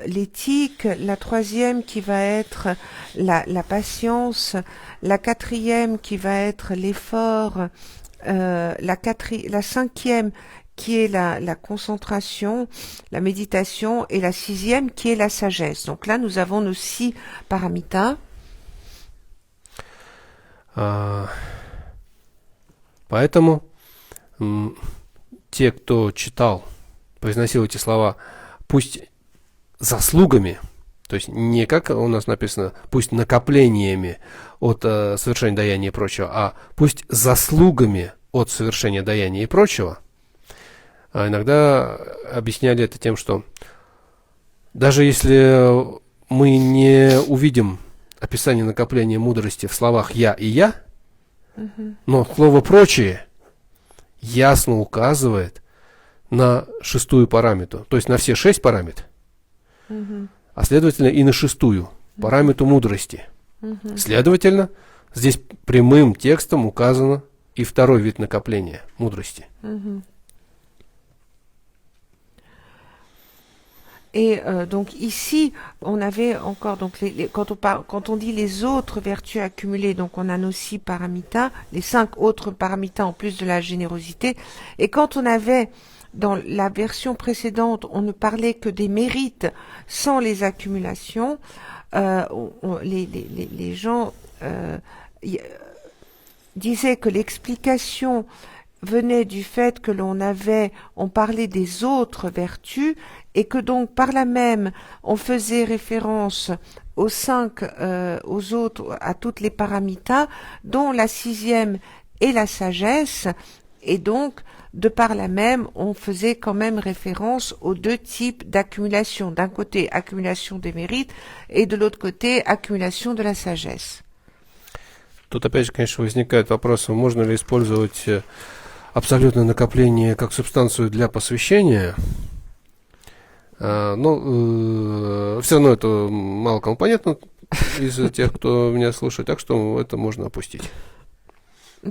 Speaker 2: l'éthique, la troisième qui va être la patience, la quatrième qui va être l'effort, la cinquième qui est la concentration, la méditation, et la 6e qui est la sagesse. Donc là, nous avons nos 6 paramitas.
Speaker 1: Поэтому те, кто читал, произносил эти слова, пусть заслугами, то есть не как у нас написано, пусть накоплениями от совершения даяния и прочего, а пусть заслугами от совершения даяния и прочего, иногда объясняли это тем, что даже если мы не увидим описание накопления мудрости в словах «я» и «я», но слово «прочие» ясно указывает на 6 параметру, то есть на все 6 параметров, а следовательно и на 6 параметру мудрости. Следовательно, здесь прямым текстом указано и 2 вид накопления мудрости.
Speaker 2: Et donc ici, on avait encore donc quand on dit les autres vertus accumulées, donc on a nos 6 paramitas, les 5 autres paramitas en plus de la générosité. Et quand on avait dans la version précédente, on ne parlait que des mérites sans les accumulations. Les gens disaient que l'explication venait du fait que on parlait des autres vertus, et que donc par là même on faisait référence aux 5, aux autres, à toutes les paramitas, dont la 6e est la sagesse, et donc de par là même on faisait quand même référence aux 2 types d'accumulation. D'un côté, accumulation des mérites, et de l'autre côté, accumulation de la sagesse.
Speaker 1: Тут опять же, конечно, возникает вопрос, можно ли использовать абсолютное накопление как субстанцию для посвящения. Но все равно это мало кому понятно из тех, кто меня слушает, так что это можно опустить.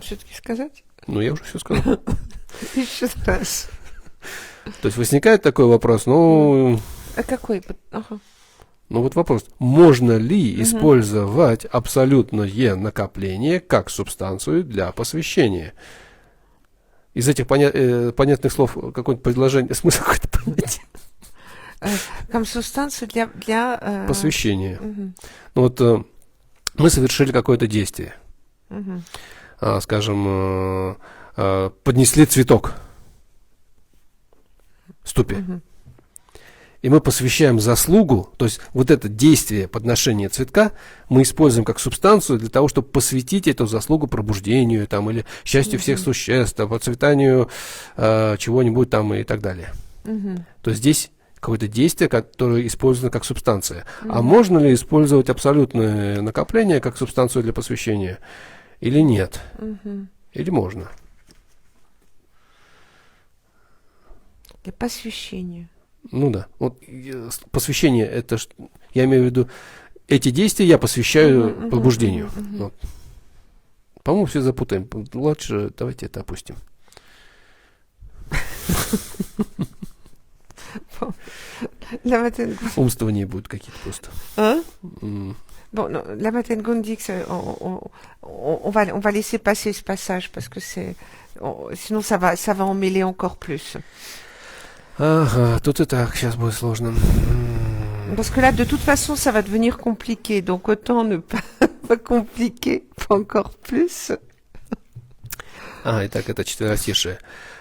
Speaker 2: Все-таки сказать?
Speaker 1: Ну, я уже все сказал.
Speaker 2: Еще раз.
Speaker 1: То есть возникает такой вопрос,
Speaker 2: А какой? Ага.
Speaker 1: Ну вот вопрос, можно ли использовать абсолютное накопление как субстанцию для посвящения? Из этих понятных слов какое-нибудь предложение, смысл какой-то понять?
Speaker 2: Comme субстанцию для
Speaker 1: Посвящение. Ну вот мы совершили какое-то действие. Скажем, поднесли цветок ступе. И мы посвящаем заслугу, то есть вот это действие подношения цветка мы используем как субстанцию для того, чтобы посвятить эту заслугу пробуждению там, или счастью всех существ, процветанию чего-нибудь там и так далее. То есть здесь какое-то действие, которое использовано как субстанция. А можно ли использовать абсолютное накопление как субстанцию для посвящения? Или нет? Или можно?
Speaker 2: Для посвящения.
Speaker 1: Ну да. Вот посвящение это, я имею в виду, эти действия я посвящаю пробуждению. Вот. По-моему, все запутаем. Лучше давайте это опустим. Умствования будут какие-то просто.
Speaker 2: Bon, non, la Matengon dit qu'on va laisser passer ce passage parce que sinon ça va emmêler encore plus.
Speaker 1: Ага, тут и так сейчас будет сложно.
Speaker 2: Parce que là, de toute façon, ça va devenir compliqué, donc autant ne pas compliquer encore plus.
Speaker 1: Итак, это четверостишее.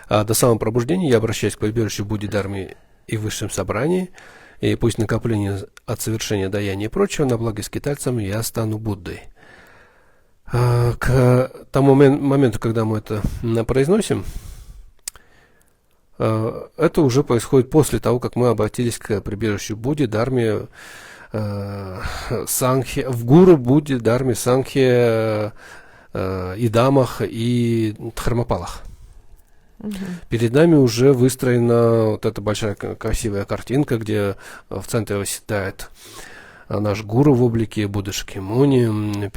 Speaker 1: До самого пробуждения я обращаюсь к прибежищу Будди, Дharме и высшем собрании, и пусть накопление от совершения даяния и прочего на благо скитальцам я стану Буддой. К тому моменту, когда мы это произносим, это уже происходит после того, как мы обратились к прибежищу Будди, Дharме, Сангхе, в Гуру, Будди, Дharме, Сангхе, Идамах и Дхармапалах. Перед нами уже выстроена вот эта большая красивая картинка, где в центре восседает наш гуру в облике Будды Шакьямуни,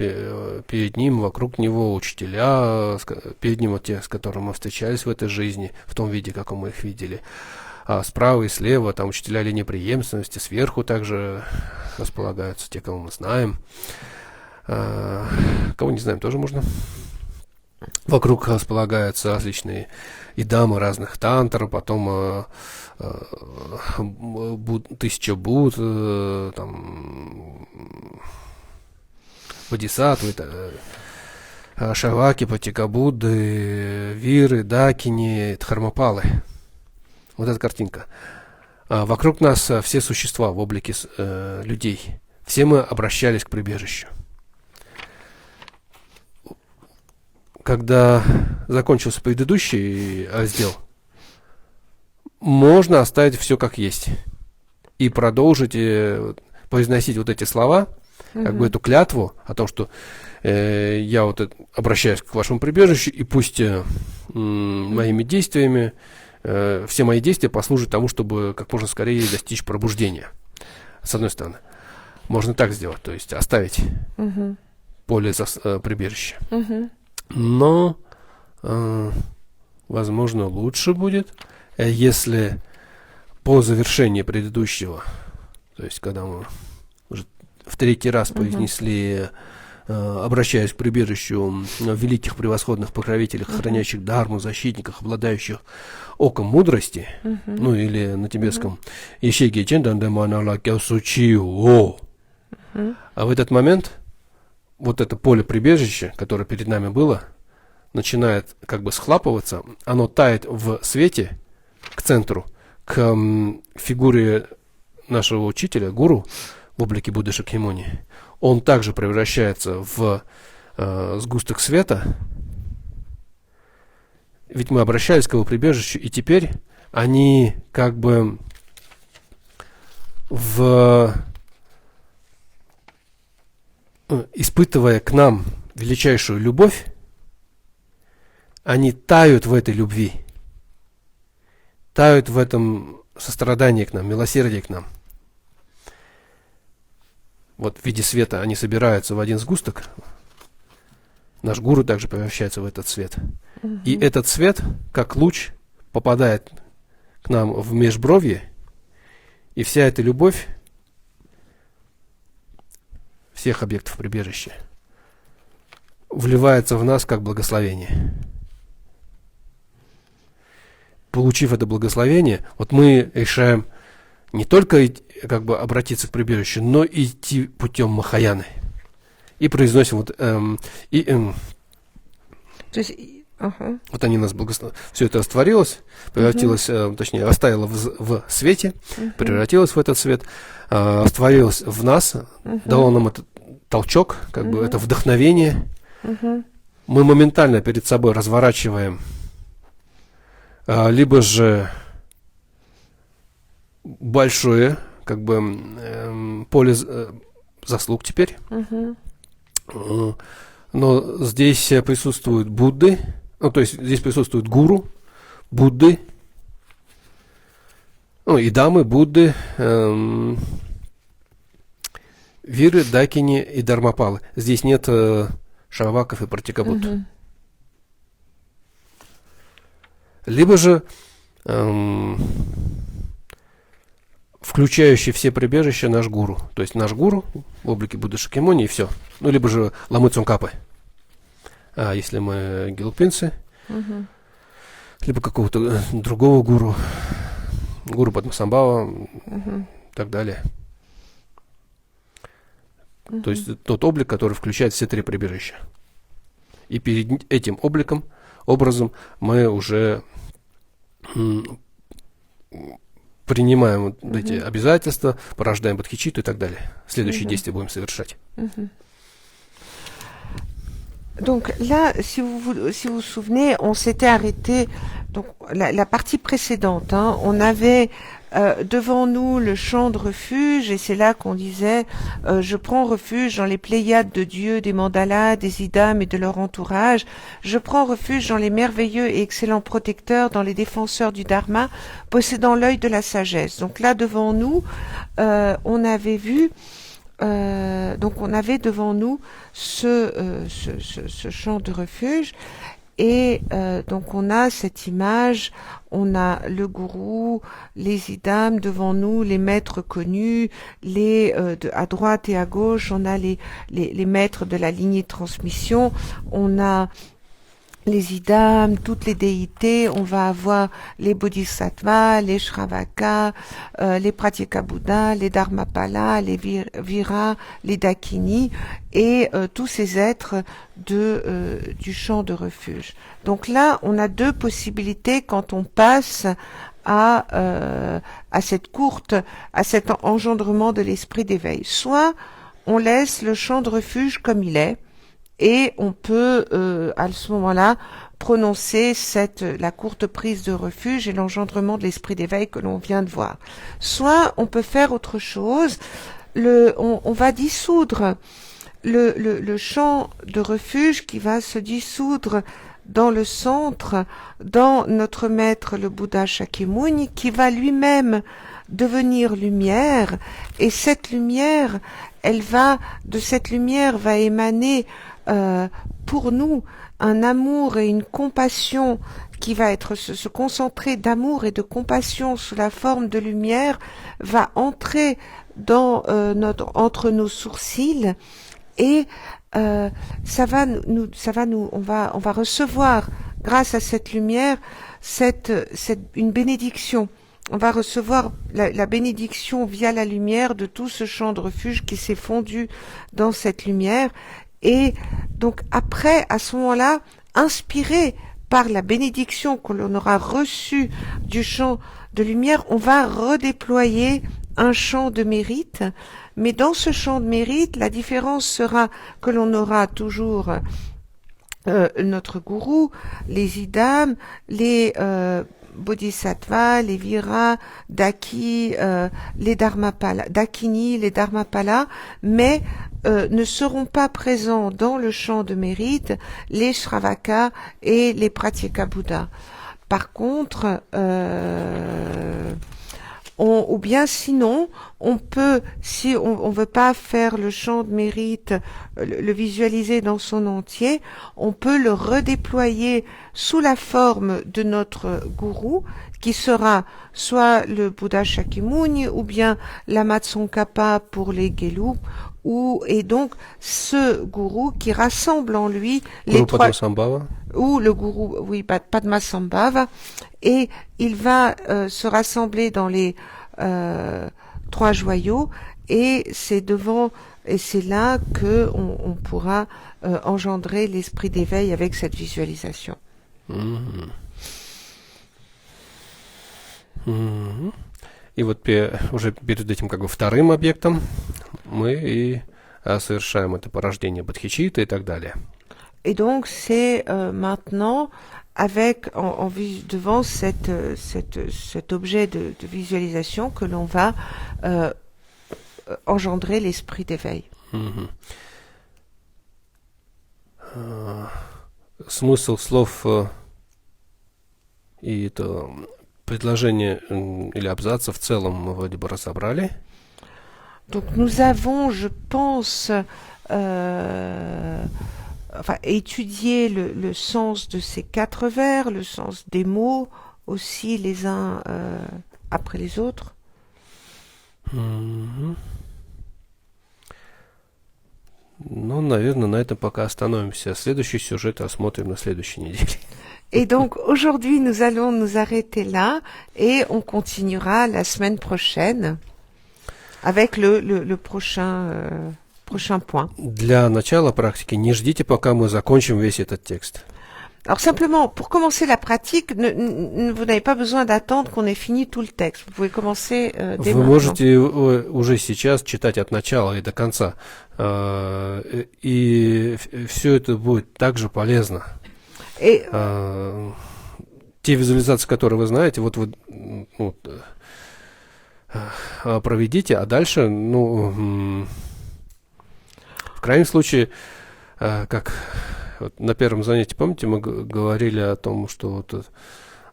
Speaker 1: перед ним, вокруг него учителя, перед ним вот те, с которыми мы встречались в этой жизни, в том виде, как мы их видели. А справа и слева там учителя линии преемственности, сверху также располагаются те, кого мы знаем. Кого не знаем, тоже можно. Вокруг располагаются различные идамы разных тантр, потом 1000 Будд, там, Бодхисаттвы, Шаваки, Патикабудды, Виры, Дакини, Дхармапалы. Вот эта картинка. Вокруг нас все существа в облике людей. Все мы обращались к прибежищу. Когда закончился предыдущий раздел, можно оставить все как есть и продолжить произносить вот эти слова, как бы эту клятву о том, что я вот обращаюсь к вашему прибежищу, и пусть моими действиями, все мои действия послужат тому, чтобы как можно скорее достичь пробуждения. С одной стороны. Можно так сделать, то есть оставить поле прибежища. Но, возможно, лучше будет, если по завершении предыдущего, то есть когда мы уже в третий раз произнесли, обращаясь к прибежищу великих превосходных покровителей, хранящих дхарму, защитниках, обладающих оком мудрости, ну или на тибетском «Ишеги чендандеманала кяусучио». А в этот момент вот это поле прибежища, которое перед нами было, начинает как бы схлапываться, оно тает в свете к центру, к фигуре нашего учителя, гуру, в облике Будды Шакьямуни. Он также превращается в сгусток света, ведь мы обращались к его прибежищу, и теперь они как бы испытывая к нам величайшую любовь, они тают в этой любви, тают в этом сострадании к нам, милосердии к нам. Вот в виде света они собираются в один сгусток. Наш гуру также превращается в этот свет. И этот свет, как луч, попадает к нам в межбровье И вся эта любовь всех объектов прибежища вливается в нас как благословение. Получив это благословение, вот мы решаем не только как бы обратиться к прибежищу, но и идти путем Махаяны. И произносим вот
Speaker 2: То есть,
Speaker 1: вот они нас благословили. Все это растворилось, превратилось, точнее, растаяло в свете, превратилось в этот свет, растворилось в нас, дало нам этот толчок, как бы это вдохновение. Мы моментально перед собой разворачиваем либо же большое, как бы, поле заслуг теперь. Но здесь присутствуют Будды, ну, то есть здесь присутствуют гуру, Будды, ну, и дамы, Будды, Виры, Дакини и Дармапалы. Здесь нет Шраваков и Пратикабут. Либо же включающий все прибежища наш гуру. То есть наш гуру в облике Будды Шакьямуни и все. Ну, либо же Ламы Цунгкапы. А если мы гелукпинцы, либо какого-то другого гуру, гуру Падмасамбхава и так далее. То есть тот облик, который включает все три прибежища. И перед этим образом мы уже принимаем вот эти обязательства, порождаем бодхичитту и так далее. Следующие действия будем совершать.
Speaker 2: Donc là, si vous vous souvenez, on s'était arrêté, donc la partie précédente, hein, on avait devant nous le champ de refuge, et c'est là qu'on disait je prends refuge dans les pléiades de Dieu, des mandalas, des idams et de leur entourage, je prends refuge dans les merveilleux et excellents protecteurs, dans les défenseurs du dharma, possédant l'œil de la sagesse. Donc là, devant nous, on avait vu donc on avait devant nous ce champ de refuge, et donc on a cette image, on a le gourou, les idams devant nous, les maîtres connus, à droite et à gauche on a les maîtres de la lignée de transmission, on a les idams, toutes les déités, on va avoir les bodhisattvas, les shravakas, les pratyekabuddhas, les dharmapalas, les viras, les dakinis, et tous ces êtres du champ de refuge. Donc là, on a deux possibilités quand on passe à cet engendrement de l'esprit d'éveil. Soit on laisse le champ de refuge comme il est, et on peut à ce moment-là prononcer la courte prise de refuge et l'engendrement de l'esprit d'éveil que l'on vient de voir. Soit on peut faire autre chose, on va dissoudre le champ de refuge qui va se dissoudre dans le centre, dans notre maître le Bouddha Shakyamuni, qui va lui-même devenir lumière, et cette lumière, de cette lumière va émaner pour nous un amour et une compassion qui va être se concentrer d'amour et de compassion sous la forme de lumière, va entrer dans entre nos sourcils, et on va recevoir grâce à cette lumière une bénédiction. On va recevoir la bénédiction via la lumière de tout ce champ de refuge qui s'est fondu dans cette lumière. Et donc après, à ce moment-là, inspiré par la bénédiction que l'on aura reçue du champ de lumière, on va redéployer un champ de mérite. Mais dans ce champ de mérite, la différence sera que l'on aura toujours notre gourou, les idams, les bodhisattvas, les viras, dakini, les dharmapalas, mais ne seront pas présents dans le champ de mérite les shravakas et les pratyekabuddhas. Par contre, ou bien sinon, on peut, si on veut pas faire le chant de mérite, le visualiser dans son entier, on peut le redéployer sous la forme de notre gourou, qui sera soit le Bouddha Shakyamuni, ou bien l'Ama Tsongkhapa pour les Gelug, et donc ce gourou qui rassemble en lui les trois, ou le gourou, oui, Padmasambhava, et il va se rassembler dans les trois joyaux, et c'est là que on pourra engendrer l'esprit d'éveil avec cette visualisation.
Speaker 1: И вот уже перед этим как бы вторым объектом мы и совершаем это порождение бодхичитты и так далее.
Speaker 2: Et donc c'est maintenant avec devant cet objet de visualisation que l'on va engendrer l'esprit d'éveil.
Speaker 1: Смысл слов и это предложение или абзаца в целом мы вроде бы разобрали.
Speaker 2: Donc nous avons, je pense, étudié le sens de ces 4 vers, le sens des mots aussi les uns après les autres.
Speaker 1: Ну, наверное, на этом пока остановимся. Следующий сюжет рассмотрим на следующей неделе.
Speaker 2: Et donc aujourd'hui nous allons nous arrêter là et on continuera la semaine prochaine avec le prochain point.
Speaker 1: Для начала практики не ждите, пока мы закончим весь этот текст.
Speaker 2: Alors simplement, pour commencer la pratique, vous n'avez pas besoin d'attendre qu'on ait fini tout le texte. Vous pouvez commencer dès
Speaker 1: Вы
Speaker 2: maintenant.
Speaker 1: можете уже сейчас читать от начала и до конца. И все это будет также полезно.
Speaker 2: Et
Speaker 1: те визуализации, которые вы знаете, вот вы проведите, а дальше, в крайнем случае, как вот на первом занятии, помните, мы говорили о том, что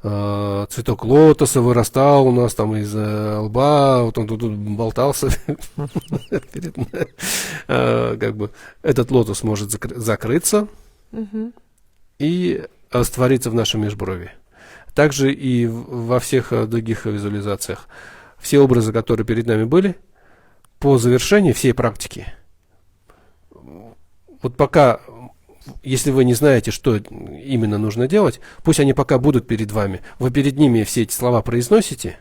Speaker 1: цветок лотоса вырастал у нас там из лба, вот он тут болтался. Как бы этот лотос может закрыться и раствориться в нашем межброви. Также и во всех других визуализациях. Все образы, которые перед нами были, по завершении всей практики, вот пока, если вы не знаете, что именно нужно делать, пусть они пока будут перед вами. Вы перед ними все эти слова произносите,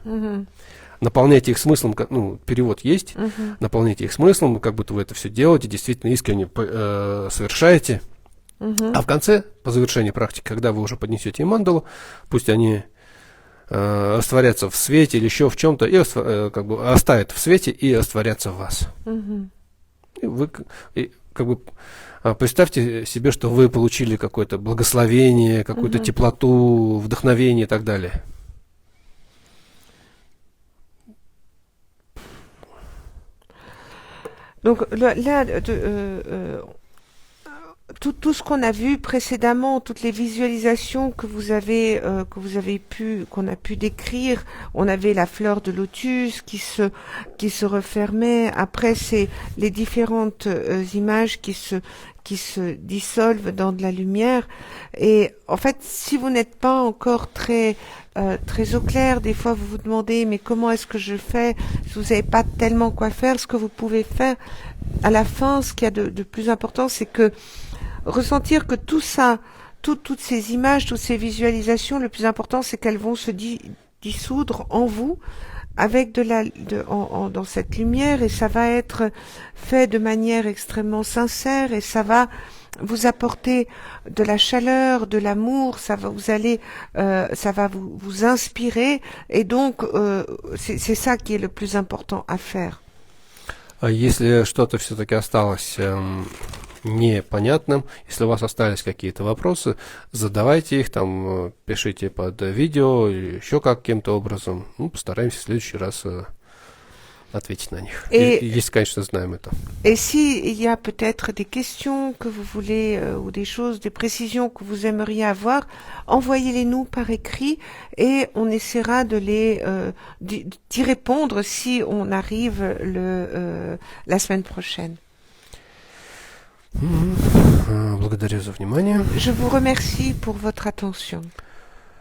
Speaker 1: наполняйте их смыслом, перевод есть, наполняйте их смыслом, как будто вы это все делаете, действительно искренне совершаете. А в конце, по завершении практики, когда вы уже поднесете им мандалу, пусть они растворятся в свете или еще в чем-то, и как бы оставят в свете и растворятся в вас. И вы как бы представьте себе, что вы получили какое-то благословение, какую-то теплоту, вдохновение и так далее.
Speaker 2: donc là, tout ce qu'on a vu précédemment, toutes les visualisations qu'on a pu décrire, on avait la fleur de lotus qui se refermait. Après, c'est les différentes images qui se dissolvent dans de la lumière. Et en fait, si vous n'êtes pas encore très au clair, des fois vous vous demandez mais comment est-ce que je fais? Si vous n'avez pas tellement quoi faire, ce que vous pouvez faire à la fin, ce qu'il y a de plus important, c'est que ressentir que tout ça, toutes ces images, toutes ces visualisations, le plus important, c'est qu'elles vont se dissoudre en vous avec dans cette lumière, et ça va être fait de manière extrêmement sincère, et ça va vous apporter de la chaleur, de l'amour, ça va vous inspirer, et donc c'est ça qui est le plus important à faire.
Speaker 1: Если что-то все-таки осталось непонятным, если у вас остались какие-то вопросы, задавайте их, там, пишите под видео или еще каким-то образом. Постараемся в следующий раз ответить на них.
Speaker 2: И-
Speaker 1: Если, конечно, знаем это.
Speaker 2: Et s'il y a peut-être des questions que vous voulez ou des choses, des précisions que vous aimeriez avoir, envoyez-les nous par écrit et on essaiera de d'y répondre si on arrive la semaine prochaine.
Speaker 1: Благодарю за внимание.
Speaker 2: Je vous remercie pour votre attention.